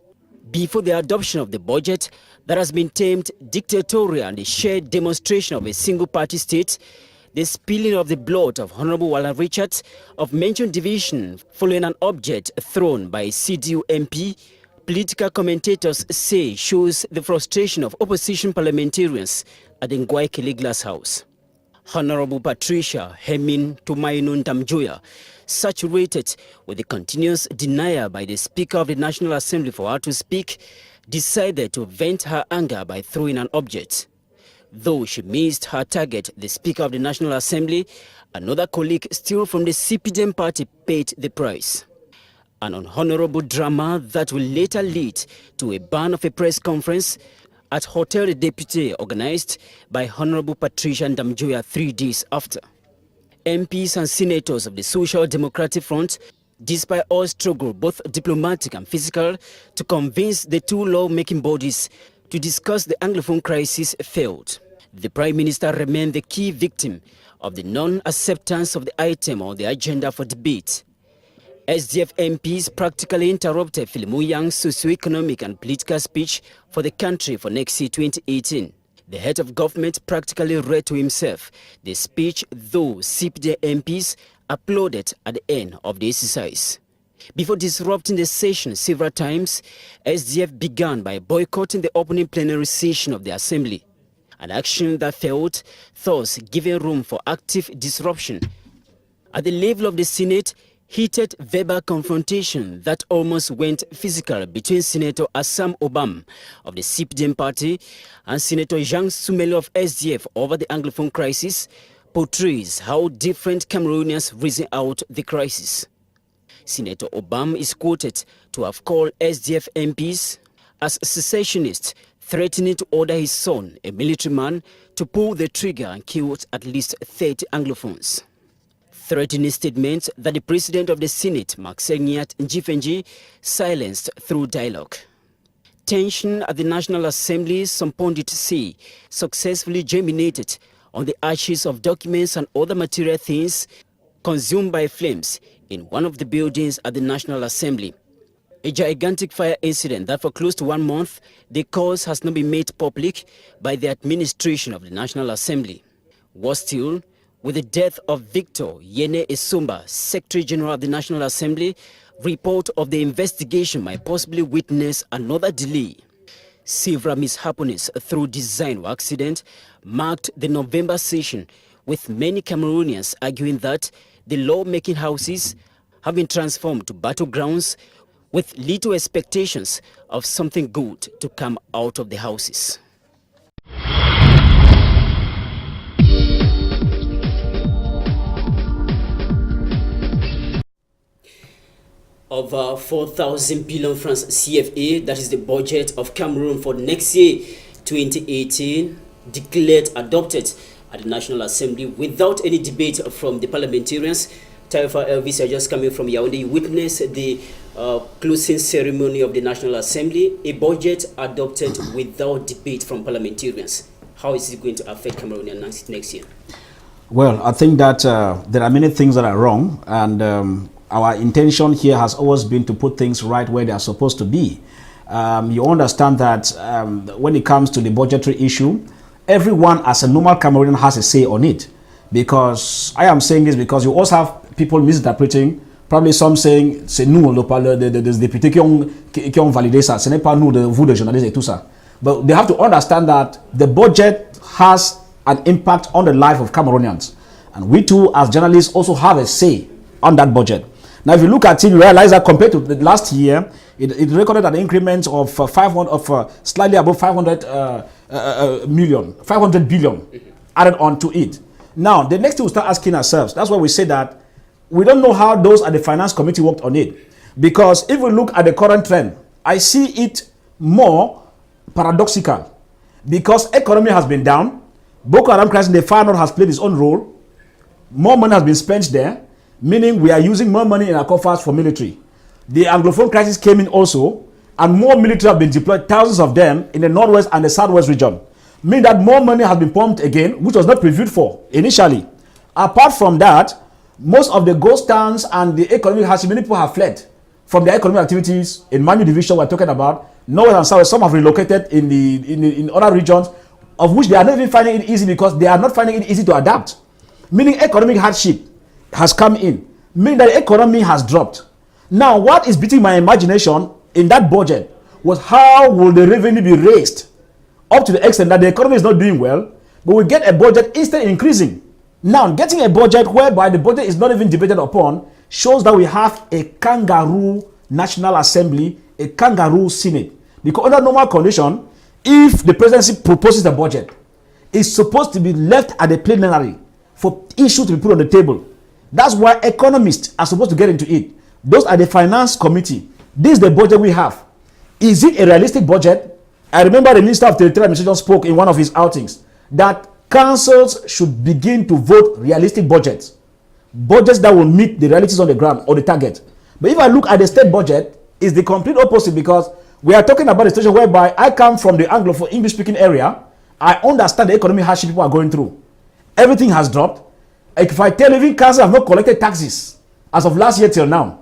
Before the adoption of the budget that has been termed dictatorial and the shared demonstration of a single-party state, the spilling of the blood of Honorable Wala Richards of mentioned division following an object thrown by a CDU MP, political commentators say shows the frustration of opposition parliamentarians at the Ngwaikele Glass House. Honorable Patricia Hemin Tumainu Ndamjoya, saturated with the continuous denial by the Speaker of the National Assembly for her to speak, decided to vent her anger by throwing an object. Though she missed her target, the Speaker of the National Assembly, another colleague still from the CPDM party, paid the price. An unhonorable drama that will later lead to a ban of a press conference at Hotel de Député organized by Honorable Patricia Ndamjoya 3 days after. MPs and senators of the Social Democratic Front, despite all struggle, both diplomatic and physical, to convince the two law-making bodies to discuss the Anglophone crisis, failed. The Prime Minister remained the key victim of the non-acceptance of the item on the agenda for debate. SDF MPs practically interrupted Philimu Yang's socio-economic and political speech for the country for next year 2018. The head of government practically read to himself the speech, though CPD MPs applauded at the end of the exercise. Before disrupting the session several times, SDF began by boycotting the opening plenary session of the Assembly, an action that failed, thus giving room for active disruption. At the level of the Senate, heated verbal confrontation that almost went physical between Senator Assam Obam of the CPDM party and Senator Jean Sumelo of SDF over the Anglophone crisis portrays how different Cameroonians reason out the crisis. Senator Obam is quoted to have called SDF MPs as secessionists, threatening to order his son, a military man, to pull the trigger and kill at least 30 Anglophones. Threatening statements that the President of the Senate, Maxengiat Njifenji, silenced through dialogue. Tension at the National Assembly, some pundits say, successfully germinated on the ashes of documents and other material things consumed by flames in one of the buildings at the National Assembly. A gigantic fire incident that for close to 1 month, the cause has not been made public by the administration of the National Assembly. Worse still, With the death of Victor Yene Isumba, Secretary General of the National Assembly, report of the investigation might possibly witness another delay. Several mishaps through design or accident marked the November session, with many Cameroonians arguing that the law-making houses have been transformed to battlegrounds with little expectations of something good to come out of the houses. Of 4,000 billion francs CFA, that is the budget of Cameroon for next year, 2018, declared adopted at the National Assembly without any debate from the parliamentarians. Taifa Elvis are just coming from Yaoundé. You witnessed the closing ceremony of the National Assembly, a budget adopted without debate from parliamentarians. How is it going to affect Cameroonians next year? Well, I think that there are many things that are wrong, and our intention here has always been to put things right where they are supposed to be. You understand that when it comes to the budgetary issue, everyone as a normal Cameroonian has a say on it. Because I am saying this because you also have people misinterpreting, probably some saying c'est nous des députés qui ont validé ça, ce n'est pas nous, vous les journalistes et tout ça. But they have to understand that the budget has an impact on the life of Cameroonians. And we too, as journalists, also have a say on that budget. Now, if you look at it, you realize that compared to the last year, it recorded an increment of slightly above 500 billion added on to it. Now, the next thing we start asking ourselves, that's why we say that we don't know how those at the finance committee worked on it. Because if we look at the current trend, I see it more paradoxical. Because economy has been down, Boko Haram crisis in the far north has played its own role, more money has been spent there, meaning we are using more money in our coffers for military. The Anglophone crisis came in also, and more military have been deployed, thousands of them, in the northwest and the southwest region. Meaning that more money has been pumped again, which was not previewed for initially. Apart from that, most of the ghost towns and the economic hardship, many people have fled from their economic activities in Manu division we're talking about, north and south. Some have relocated in other regions, of which they are not even finding it easy because they are not finding it easy to adapt. Meaning economic hardship has come in, meaning that the economy has dropped. Now, what is beating my imagination in that budget was how will the revenue be raised up to the extent that the economy is not doing well, but we get a budget instead increasing. Now, getting a budget whereby the budget is not even debated upon shows that we have a kangaroo National Assembly, a kangaroo Senate. Because under normal condition, if the presidency proposes a budget, it's supposed to be left at the plenary for issue to be put on the table. That's why economists are supposed to get into it. Those are the finance committee. This is the budget we have. Is it a realistic budget? I remember the Minister of Territorial Administration spoke in one of his outings that councils should begin to vote realistic budgets. Budgets that will meet the realities on the ground or the target. But if I look at the state budget, it's the complete opposite because we are talking about a situation whereby I come from the Anglophone English-speaking area. I understand the economic hardship people are going through. Everything has dropped. If I tell even councils have not collected taxes as of last year till now,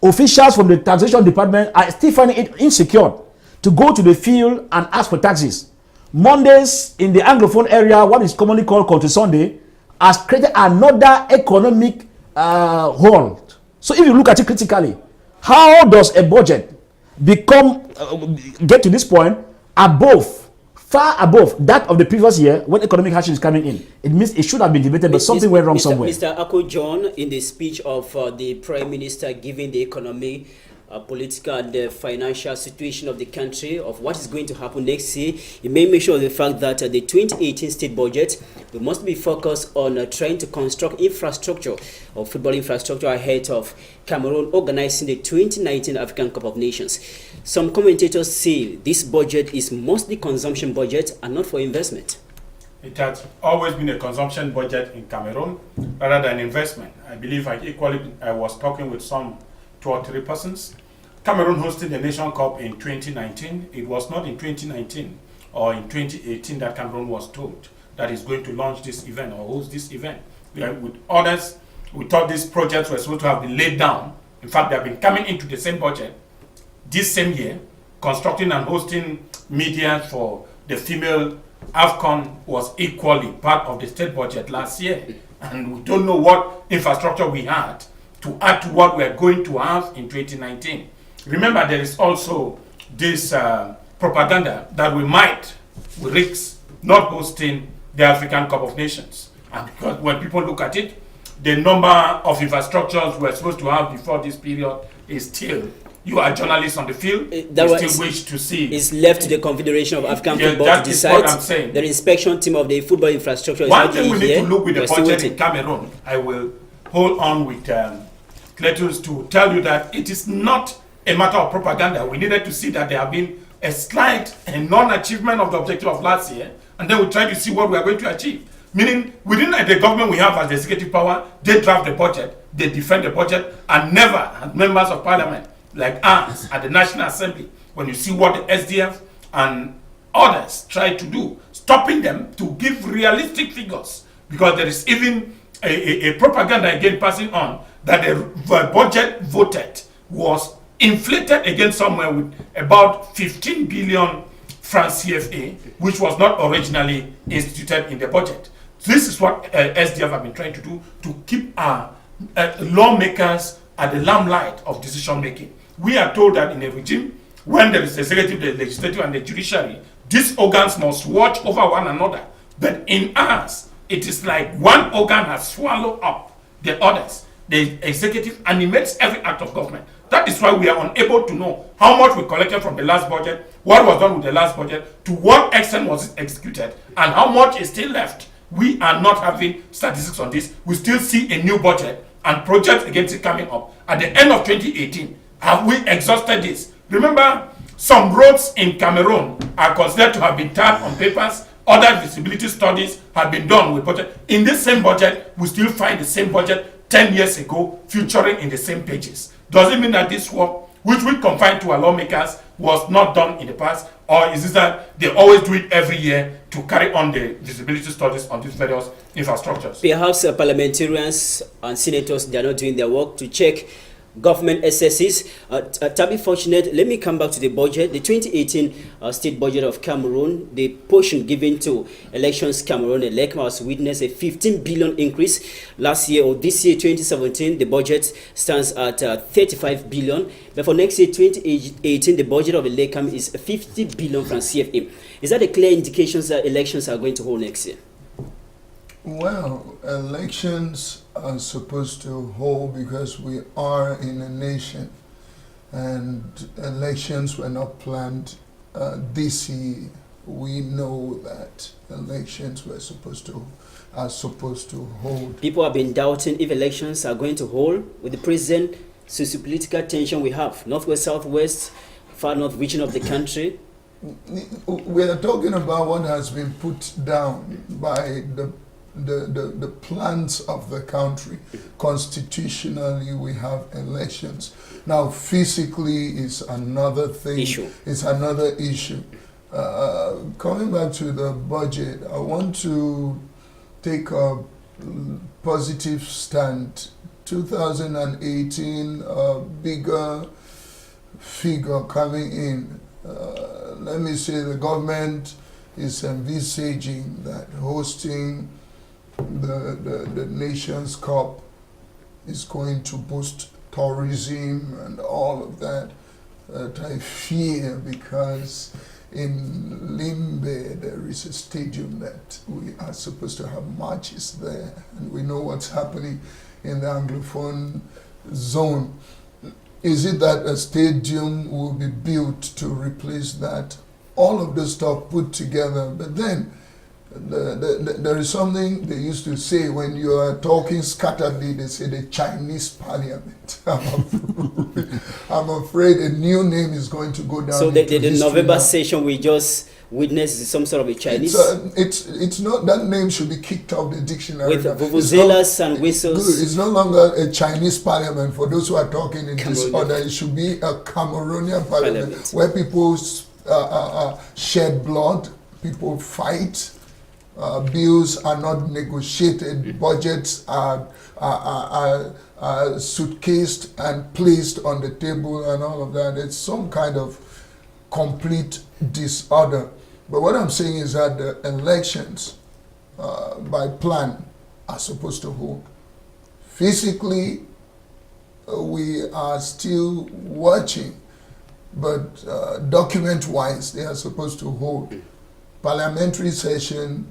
officials from the taxation department are still finding it insecure to go to the field and ask for taxes. Mondays in the Anglophone area, what is commonly called Culture Sunday, has created another economic hole. So if you look at it critically, how does a budget get to this point far above that of the previous year when economic hardship is coming in? It means it should have been debated, but something went wrong somewhere. Mr. Ako John, in the speech of the Prime Minister giving the economic, political and financial situation of the country, of what is going to happen next year, he made mention of the fact that the 2018 state budget we must be focused on trying to construct infrastructure or football infrastructure ahead of Cameroon organizing the 2019 African Cup of Nations. Some commentators say this budget is mostly consumption budget and not for investment. It has always been a consumption budget in Cameroon rather than investment. I believe I was talking with some 2 or 3 persons. Cameroon hosted the Nation Cup in 2019. It was not in 2019 or in 2018 that Cameroon was told that it's going to launch this event or host this event. With others, we thought these projects were supposed to have been laid down. In fact, they have been coming into the same budget this same year. Constructing and hosting media for the female AFCON was equally part of the state budget last year. and we don't know what infrastructure we had to add to what we are going to have in 2019. Remember, there is also this propaganda that we might risk not hosting the African Cup of Nations. And because when people look at it, the number of infrastructures we're supposed to have before this period is still, you are journalists on the field, you still wish to see. It's left to the Confederation of African Football that to is decide. what I'm saying. The inspection team of the football infrastructure is One thing we need to look with the We're still budget waiting. in Cameroon, I will hold on with Cletus to tell you that it is not a matter of propaganda. We needed to see that there have been a slight and non-achievement of the objective of last year, and then we try to see what we are going to achieve. Meaning, within the government we have as the executive power, they draft the budget, they defend the budget, and never as members of parliament like us at the National Assembly, when you see what the SDF and others try to do, stopping them to give realistic figures, because there is even a propaganda again passing on that the budget voted was inflated again somewhere with about 15 billion francs CFA, which was not originally instituted in the budget. This is what SDF have been trying to do to keep our lawmakers at the limelight of decision making. We are told that in a regime, when there is the executive, the legislative, and the judiciary, these organs must watch over one another. But in us, it is like one organ has swallowed up the others. The executive animates every act of government. That is why we are unable to know how much we collected from the last budget, what was done with the last budget, to what extent was it executed, and how much is still left. We are not having statistics on this. We still see a new budget and projects against it coming up. At the end of 2018, have we exhausted this? Remember, some roads in Cameroon are considered to have been tarred on papers. Other visibility studies have been done with budget. In this same budget, we still find the same budget 10 years ago featuring in the same pages. Does it mean that this work, which we confine to our lawmakers, was not done in the past? Or is it that they always do it every year to carry on the visibility studies on these various infrastructures? Perhaps parliamentarians and senators, they are not doing their work to check government excesses. To be fortunate, let me come back to the budget. The 2018 state budget of Cameroon, the portion given to elections Cameroon, the ELECMA has witnessed a 15 billion increase last year, or this year 2017 the budget stands at 35 billion, but for next year 2018 the budget of ELECMA is 50 billion from CFA. Is that a clear indication that elections are going to hold next year? Well, elections are supposed to hold because we are in a nation, and elections were not planned this year. We know that elections are supposed to hold. People have been doubting if elections are going to hold with the present socio-political tension we have, northwest, southwest, far north region of the country. We are talking about what has been put down by the plans of the country. Constitutionally, we have elections. Now, physically is another thing. It's another issue. Coming back to the budget, I want to take a positive stand. 2018, a bigger figure coming in. Let me say the government is envisaging that hosting the Nations Cup is going to boost tourism and all of that. I fear, because in Limbe there is a stadium that we are supposed to have matches there, and we know what's happening in the Anglophone zone. Is it that a stadium will be built to replace that? All of this stuff put together, but then there is something they used to say when you are talking scatteredly. They say the Chinese parliament. I'm afraid a new name is going to go down. So the November session we just witnessed some sort of a Chinese. It's not, that name should be kicked out of the dictionary. With vuvuzelas and whistles. It's no longer a Chinese parliament. For those who are talking in disorder, it should be a Cameroonian parliament where people shed blood, people fight. Bills are not negotiated, budgets are suitcased and placed on the table and all of that. It's some kind of complete disorder. But what I'm saying is that the elections, by plan, are supposed to hold. Physically, we are still watching, but document-wise, they are supposed to hold. Parliamentary session,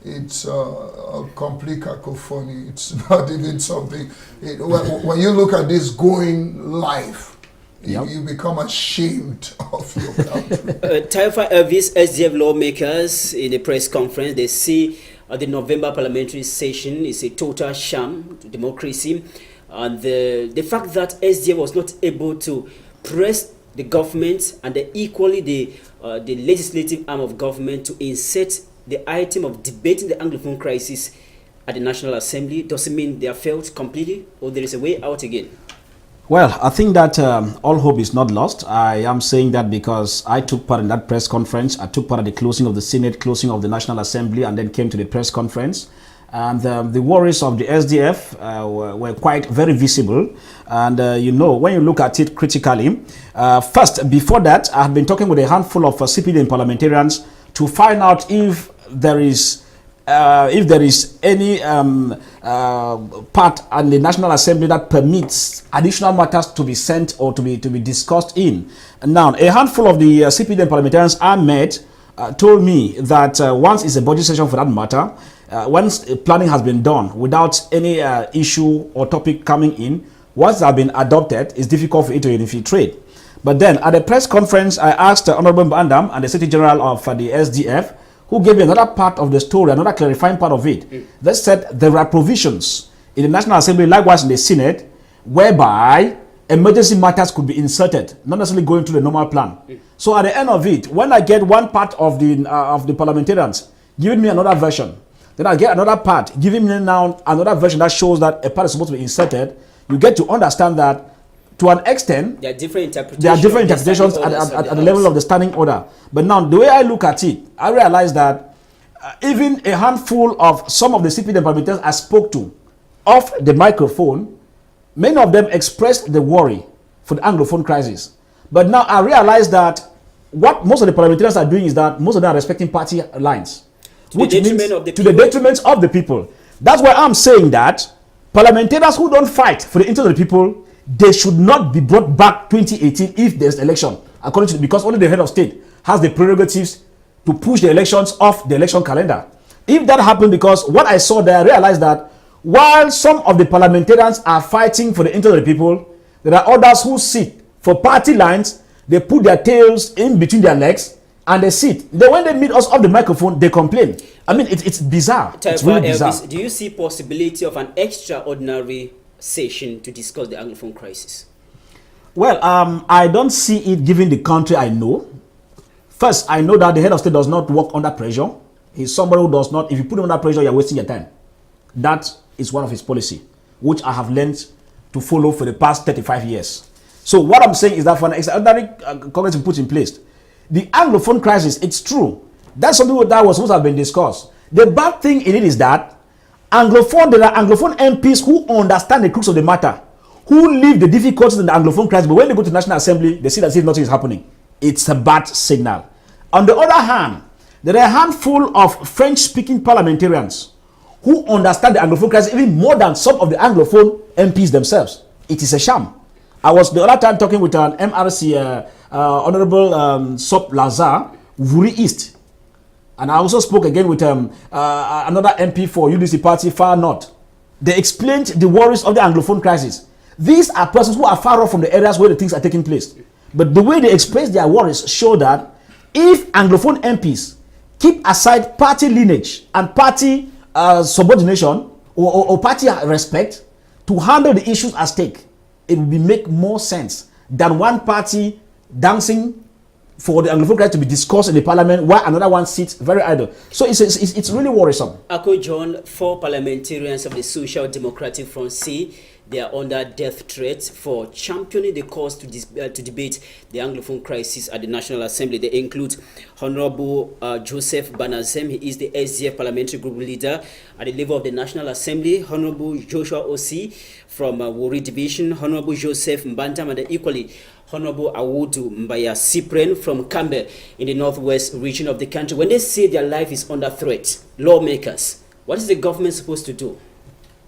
it's a complete cacophony. It's not even something. When you look at this going live, you become ashamed of your country. Taifa Elvis, SDF lawmakers in a press conference, they see the November parliamentary session is a total sham to democracy. And the fact that SDF was not able to press the government and equally the legislative arm of government to insert the item of debating the Anglophone crisis at the National Assembly, doesn't mean they are failed completely, or there is a way out again? Well, I think that all hope is not lost. I am saying that because I took part in that press conference. I took part at the closing of the Senate, closing of the National Assembly, and then came to the press conference. And the worries of the SDF were quite very visible. And, when you look at it critically, first, before that, I had been talking with a handful of CPDM parliamentarians to find out if there is any part in the National Assembly that permits additional matters to be sent or to be discussed in. And now, a handful of the CPDM parliamentarians I met told me that once it's a budget session for that matter, once planning has been done without any issue or topic coming in, once they have been adopted, it's difficult for it to infiltrate. But then at the press conference, I asked Honorable Mbandam and the Secretary General of the SDF, who gave me another part of the story, another clarifying part of it. They said there are provisions in the National Assembly, likewise in the Senate, whereby emergency matters could be inserted, not necessarily going through the normal plan. So at the end of it, when I get one part of the parliamentarians giving me another version, then I get another part giving me now another version that shows that a part is supposed to be inserted, you get to understand that to an extent, there are different interpretations. There are different interpretations at the level of the standing order. But now, the way I look at it, I realize that even a handful of some of the CPDM parliamentarians I spoke to off the microphone, many of them expressed the worry for the Anglophone crisis. But now I realize that what most of the parliamentarians are doing is that most of them are respecting party lines, which means to the detriment of the people. That's why I'm saying that parliamentarians who don't fight for the interest of the people, they should not be brought back 2018 if there's election, according to because only the head of state has the prerogatives to push the elections off the election calendar. If that happened, because what I saw there, I realized that while some of the parliamentarians are fighting for the interest of the people, there are others who sit for party lines. They put their tails in between their legs and they sit. Then when they meet us off the microphone, they complain. I mean, it's bizarre. It's really bizarre. Elvis, do you see possibility of an extraordinary session to discuss the Anglophone crisis? Well, I don't see it given the country I know. First, I know that the head of state does not work under pressure. He's somebody who does not, if you put him under pressure, you're wasting your time. That is one of his policy, which I have learned to follow for the past 35 years. So what I'm saying is that for an extraordinary Congress to put in place, the Anglophone crisis, it's true. That's something that was supposed to have been discussed. The bad thing in it is that there are Anglophone MPs who understand the crux of the matter, who live the difficulties in the Anglophone crisis, but when they go to the National Assembly, they see that nothing is happening. It's a bad signal. On the other hand, there are a handful of French-speaking parliamentarians who understand the Anglophone crisis even more than some of the Anglophone MPs themselves. It is a sham. I was the other time talking with an MRC, Honorable Sop Lazar, Wuri East. And I also spoke again with another MP for UDC Party, Far North. They explained the worries of the Anglophone crisis. These are persons who are far off from the areas where the things are taking place. But the way they express their worries show that if Anglophone MPs keep aside party lineage and party subordination or party respect to handle the issues at stake, it will make more sense than one party dancing for the Anglophone crisis to be discussed in the parliament while another one sits very idle. So it's really worrisome. Ako John, 4 parliamentarians of the Social Democratic Front say they are under death threat for championing the cause to debate the Anglophone crisis at the National Assembly. They include Honorable Joseph Banazem. He is the SDF parliamentary group leader at the level of the National Assembly. Honorable Joshua Osi from Wari Division. Honorable Joseph Mbandam, and equally Honorable Awudu Mbaya Cyprian from Campbell in the northwest region of the country. When they say their life is under threat, lawmakers, what is the government supposed to do?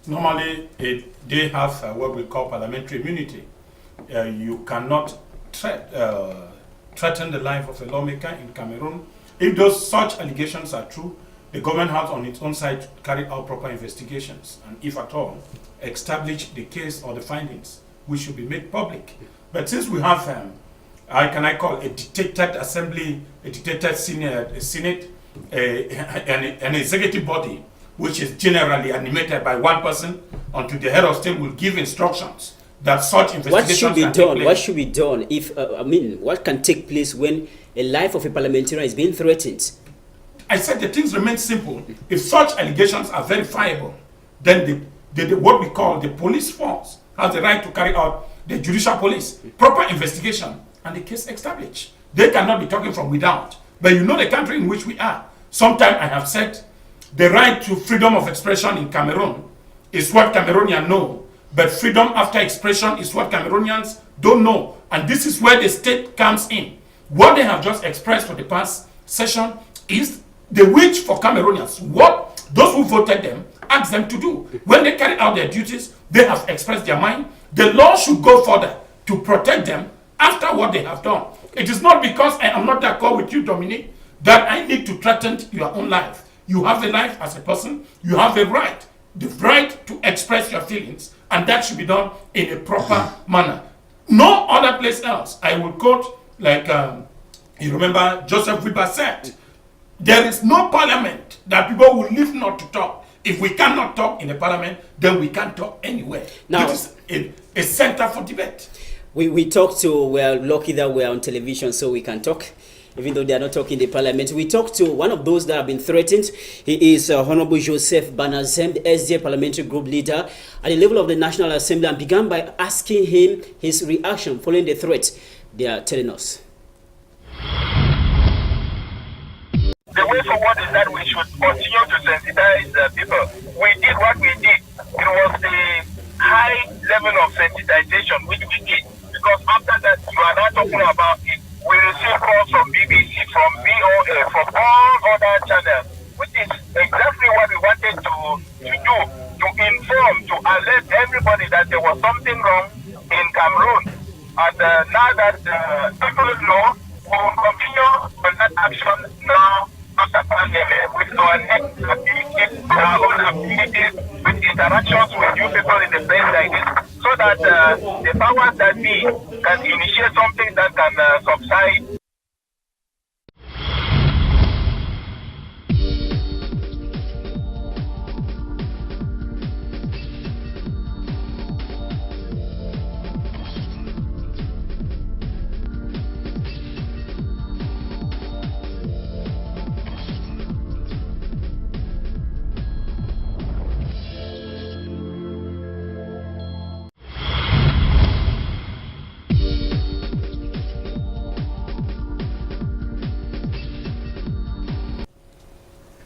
Normally, they have what we call parliamentary immunity. You cannot threaten the life of a lawmaker in Cameroon. If those such allegations are true, the government has on its own side to carry out proper investigations and, if at all, establish the case or the findings, which should be made public. But since we have, I call a dictated assembly, a dictated senate, an executive body, which is generally animated by one person, until the head of state will give instructions that such investigations What should be can done? take place. What should be done if what can take place when a life of a parliamentarian is being threatened? I said the things remain simple. If such allegations are verifiable, then what we call the police force has the right to carry out the judicial police, proper investigation, and the case established. They cannot be talking from without. But you know the country in which we are. Sometimes I have said the right to freedom of expression in Cameroon is what Cameroonians know, but freedom after expression is what Cameroonians don't know. And this is where the state comes in. What they have just expressed for the past session is the wish for Cameroonians. What those who voted them asked them to do. When they carry out their duties, they have expressed their mind. The law should go further to protect them after what they have done. It is not because I am not d'accord with you, Dominique, that I need to threaten your own life. You have a life as a person. You have the right to express your feelings, and that should be done in a proper manner. No other place else. I will quote, like you remember Joseph Weber said, there is no parliament that people will live not to talk. If we cannot talk in the parliament, then we can't talk anywhere. Now, this is a center for debate. We talk to, we're lucky that we're on television so we can talk, even though they are not talking in the parliament. We talked to one of those that have been threatened. He is Honorable Joseph Banazem, the SDF parliamentary group leader at the level of the National Assembly, and began by asking him his reaction following the threat they are telling us. The way forward is that we should continue to sensitize people. We did what we did. It was the high level of sensitization which we did. Because after that, you are not talking about it. We receive calls from BBC, from VOA, from all other channels, which is exactly what we wanted to do, to inform, to alert everybody that there was something wrong in Cameroon. And now that people know, we will continue on that action now after pandemic with our next activities, our own activities, with interactions with you people in the place like this, so that the powers that be can initiate something that can subside.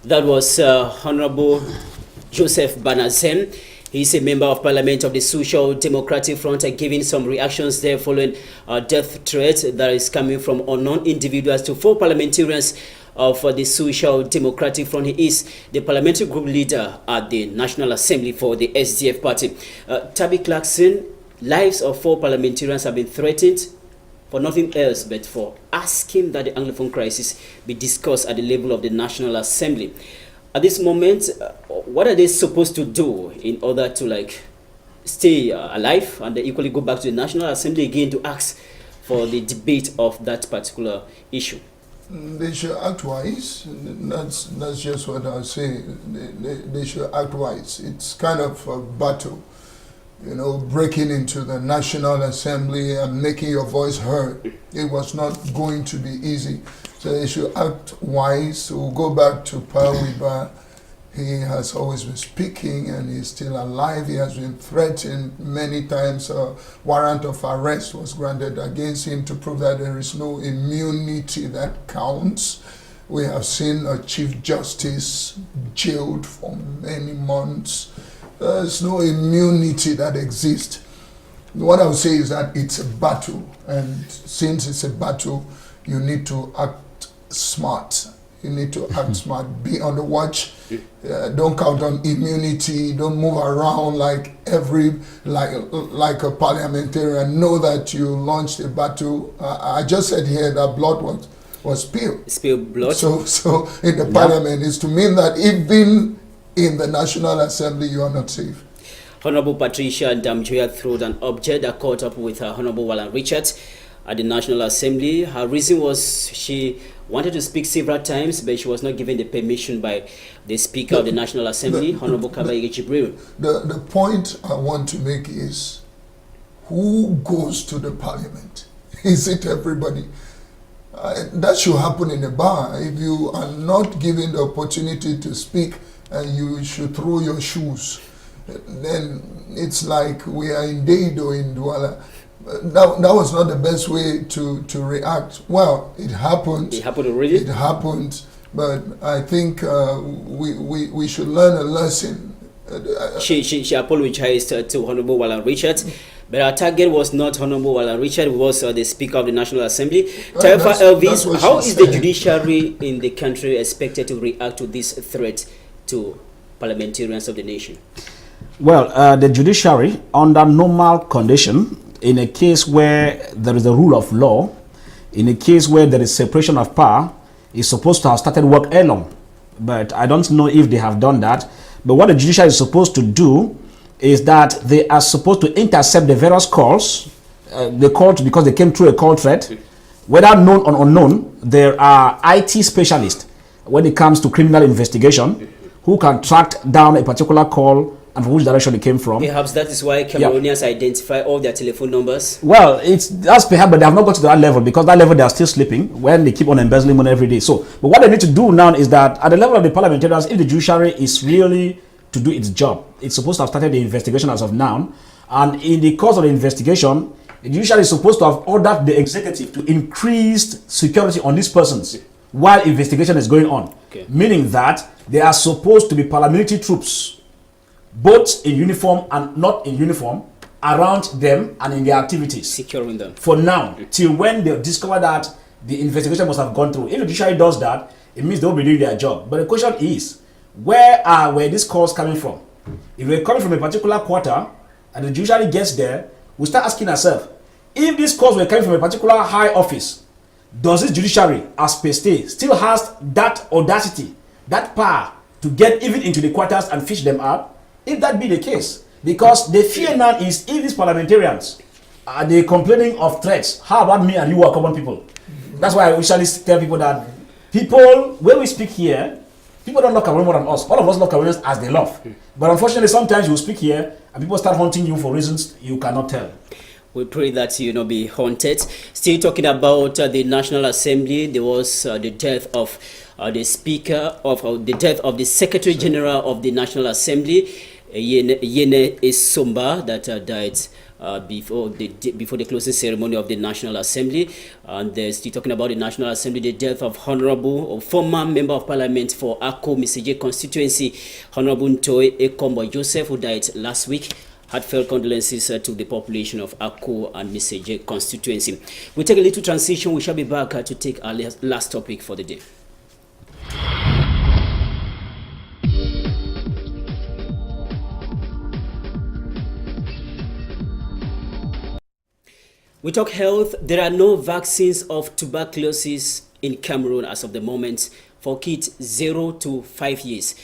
That was Honorable Joseph Banazem. He's a member of parliament of the Social Democratic Front, giving some reactions there following a death threat that is coming from unknown individuals to 4 parliamentarians of the Social Democratic Front. He is the parliamentary group leader at the National Assembly for the SDF party. Tabby Clarkson, lives of 4 parliamentarians have been threatened for nothing else but for asking that the Anglophone crisis be discussed at the level of the National Assembly. At this moment, what are they supposed to do in order to stay alive and equally go back to the National Assembly again to ask for the debate of that particular issue? They should act wise. That's just what I'll say. They should act wise. It's kind of a battle. Breaking into the National Assembly and making your voice heard. It was not going to be easy. So they should act wise. We'll go back to Pa Wiba. He has always been speaking and he's still alive. He has been threatened many times. A warrant of arrest was granted against him to prove that there is no immunity that counts. We have seen a Chief Justice jailed for many months. There's no immunity that exists. What I would say is that it's a battle, and since it's a battle, you need to act smart. You need to act smart, be on the watch. Don't count on immunity. Don't move around like like a parliamentarian. Know that you launched a battle. I just said here that blood was spilled. Spilled blood. So in the parliament is to mean that even in the National Assembly you are not safe. Honorable Patricia Damjoya threw an object that caught up with Honorable Wallan Richards at the National Assembly. Her reason was she wanted to speak several times, but she was not given the permission by the Speaker of the National Assembly, Honorable Kabayege Jibril. The point I want to make is, who goes to the parliament? Is it everybody? That should happen in a bar. If you are not given the opportunity to speak and you should throw your shoes, then it's like we are in Deido in Douala. That was not the best way to react. Well, it happened. It happened already? It happened, but I think we should learn a lesson. She apologized to Honorable Wallan Richards, but our target was not Honorable Wallan Richards, it was the Speaker of the National Assembly. Taifa Elvis, how is the judiciary in the country expected to react to this threat to parliamentarians of the nation? Well, the judiciary, under normal condition, in a case where there is a rule of law, in a case where there is separation of power, is supposed to have started work alone. But I don't know if they have done that. But what the judiciary is supposed to do is that they are supposed to intercept the various calls. They called because they came through a call threat. Whether known or unknown, there are IT specialists when it comes to criminal investigation who can track down a particular call and from which direction it came from. Perhaps that is why Cameroonians identify all their telephone numbers. Well, that's perhaps, but they have not got to that level, because that level they are still sleeping when they keep on embezzling money every day. So, but what they need to do now is that at the level of the parliamentarians, if the judiciary is really to do its job, it's supposed to have started the investigation as of now, and in the course of the investigation, the judiciary is supposed to have ordered the executive to increase security on these persons while investigation is going on. Okay. Meaning that they are supposed to be paramilitary troops, both in uniform and not in uniform, around them and in their activities. Securing them. For now, till when they discover that the investigation must have gone through. If the judiciary does that, it means they will be doing their job. But the question is, where these calls coming from? If they're coming from a particular quarter and the judiciary gets there, we start asking ourselves, if these calls were coming from a particular high office, does this judiciary, as per se, still has that audacity, that power to get even into the quarters and fish them out? If that be the case, because the fear now is, if these parliamentarians are they complaining of threats, how about me and you are common people? That's why I usually tell people that when we speak here, people don't love Cameroon more than us. All of us love Cameroonians as they love. But unfortunately, sometimes you speak here and people start haunting you for reasons you cannot tell. We pray that you not be haunted. Still talking about the National Assembly, there was the death of the Speaker, the death of the Secretary General of the National Assembly, Yene Isomba, that died before the closing ceremony of the National Assembly. And they're still talking about the National Assembly, the death of former Member of Parliament for Akko Miseje constituency, Honorable Ntoye Ekombo Joseph, who died last week. Heartfelt condolences to the population of Akko and Miseje constituency. We take a little transition. We shall be back to take our last topic for the day. We talk health. There are no vaccines of tuberculosis in Cameroon as of the moment for kids 0 to 5 years.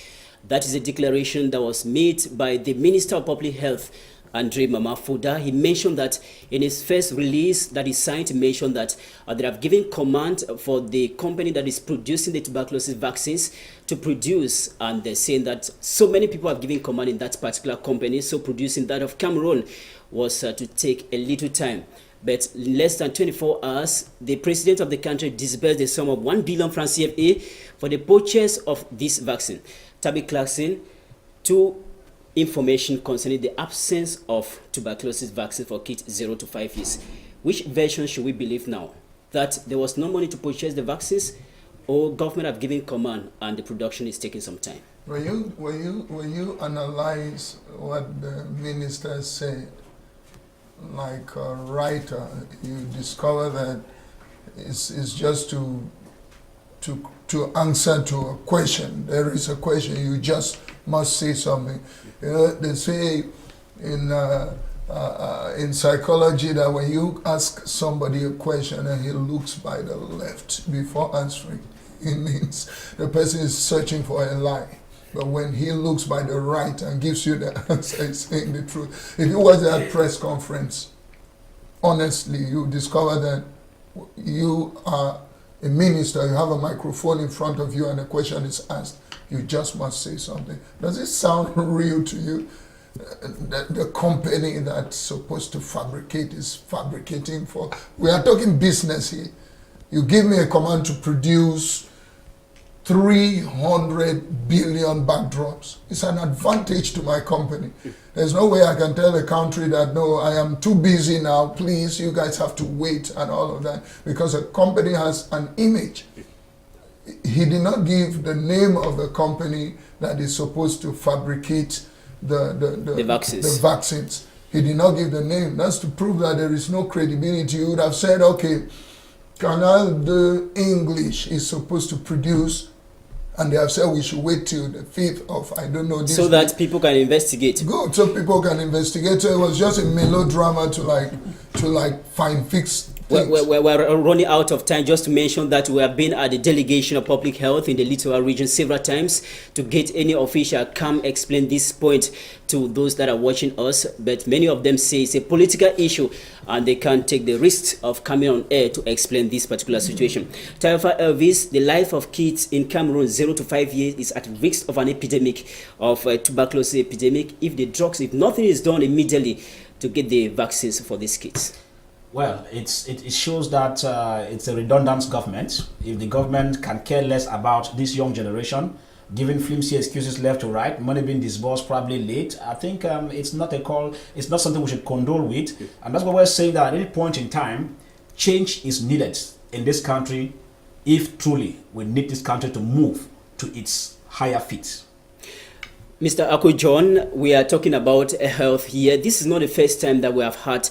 That is a declaration that was made by the Minister of Public Health, Andre Mamafuda. He mentioned that in his first release that he signed, he mentioned that they have given command for the company that is producing the tuberculosis vaccines to produce, and they're saying that so many people have given command in that particular company, so producing that of Cameroon was to take a little time. But in less than 24 hours, the president of the country disbursed the sum of 1 billion francs CFA for the purchase of this vaccine. Tabby Clarkson, to information concerning the absence of tuberculosis vaccine for kids 0 to 5 years. Which version should we believe now? That there was no money to purchase the vaccines, or government have given command and the production is taking some time? When you analyze what the minister said, like a writer, you discover that it's just to to answer to a question. There is a question, you just must say something. They say in psychology that when you ask somebody a question and he looks by the left before answering, it means the person is searching for a lie. But when he looks by the right and gives you the answer, he's saying the truth. If you watch that press conference, honestly, you discover that you are a minister, you have a microphone in front of you and a question is asked, you just must say something. Does it sound real to you? The company that's supposed to fabricate is fabricating for... We are talking business here. You give me a command to produce 300 billion backdrops. It's an advantage to my company. There's no way I can tell the country that, no, I am too busy now, please, you guys have to wait and all of that, because a company has an image. He did not give the name of the company that is supposed to fabricate the vaccines. He did not give the name. That's to prove that there is no credibility. You would have said, okay, Canal de English is supposed to produce, and they have said we should wait till the 5th of, I don't know, this so that people can investigate. Good, so people can investigate. So it was just a melodrama to find fix. We're running out of time. Just to mention that we have been at the delegation of public health in the Littoral region several times to get any official come explain this point to those that are watching us, but many of them say it's a political issue and they can't take the risk of coming on air to explain this particular situation. Tayofa Elvis, the life of kids in Cameroon 0 to 5 years is at risk of an epidemic of tuberculosis epidemic if nothing is done immediately to get the vaccines for these kids. Well, it shows that it's a redundant government. If the government can care less about this young generation, giving flimsy excuses left to right, money being disbursed probably late, I think it's not something we should condole with. And that's why we're saying that at any point in time, change is needed in this country if truly we need this country to move to its higher feet. Mr. Aku John, we are talking about health here. This is not the first time that we have had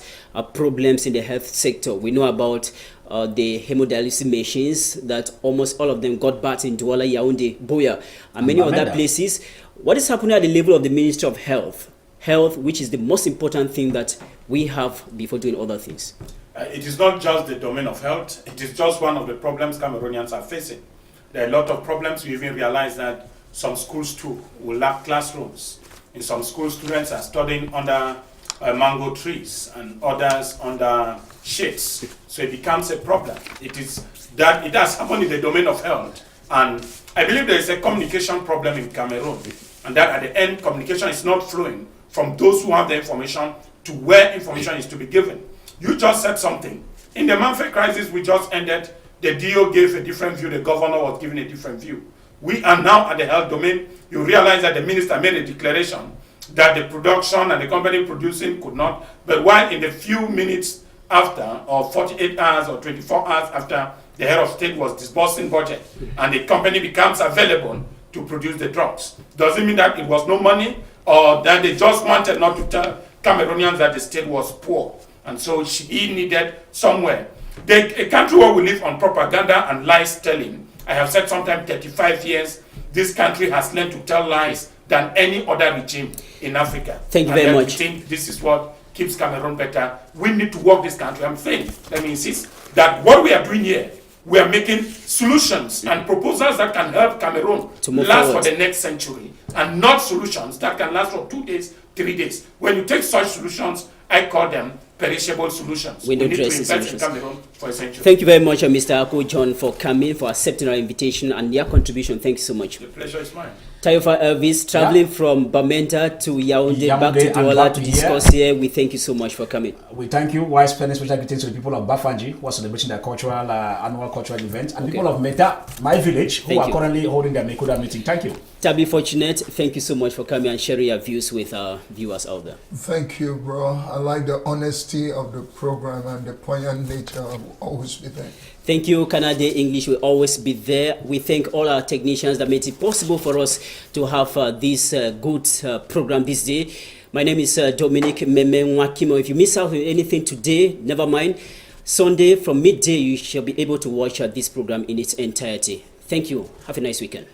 problems in the health sector. We know about the hemodialysis machines that almost all of them got bad in Douala, Yaoundé, Buea, and many other places. What is happening at the level of the Ministry of Health? Health, which is the most important thing that we have before doing other things. It is not just the domain of health. It is just one of the problems Cameroonians are facing. There are a lot of problems. We even realize that some schools too will lack classrooms. In some schools, students are studying under mango trees and others under shades. So it becomes a problem. It has happened in the domain of health. And I believe there is a communication problem in Cameroon. And that at the end, communication is not flowing from those who have the information to where information is to be given. You just said something. In the Manfred crisis we just ended, the DO gave a different view, the governor was giving a different view. We are now at the health domain. You realize that the minister made a declaration that the production and the company producing could not, but while in the few minutes after, or 48 hours or 24 hours after the head of state was disbursing budget and the company becomes available to produce the drugs, doesn't mean that it was no money or that they just wanted not to tell Cameroonians that the state was poor. And so he needed somewhere. A country where we live on propaganda and lies telling. I have said sometimes 35 years, this country has learned to tell lies than any other regime in Africa. Thank you very much. I think this is what keeps Cameroon better. We need to work this country. I'm saying, let me insist, that what we are doing here, we are making solutions and proposals that can help Cameroon to last for the next century, and not solutions that can last for 2 days, 3 days. When you take such solutions, I call them perishable solutions. We need to invest in Cameroon for a century. Thank you very much, Mr. Aku John, for coming, for accepting our invitation and your contribution. Thank you so much. The pleasure is mine. Tayofa Elvis, traveling from Bamenda to Yaoundé back to Douala to discuss here. We thank you so much for coming. We thank you. While spending special greetings to the people of Bafanji who are celebrating their cultural annual cultural event, and people of Meta, my village, who are currently holding their Mekuda meeting. Thank you. Tabby Fortunate, thank you so much for coming and sharing your views with our viewers out there. Thank you, bro. I like the honesty of the program and the poignant nature. Will always be there. Thank you, Canada English will always be there. We thank all our technicians that made it possible for us to have this good program this day. My name is Dominic Meme Mwakimo. If you miss out on anything today, never mind. Sunday from midday, you shall be able to watch this program in its entirety. Thank you. Have a nice weekend.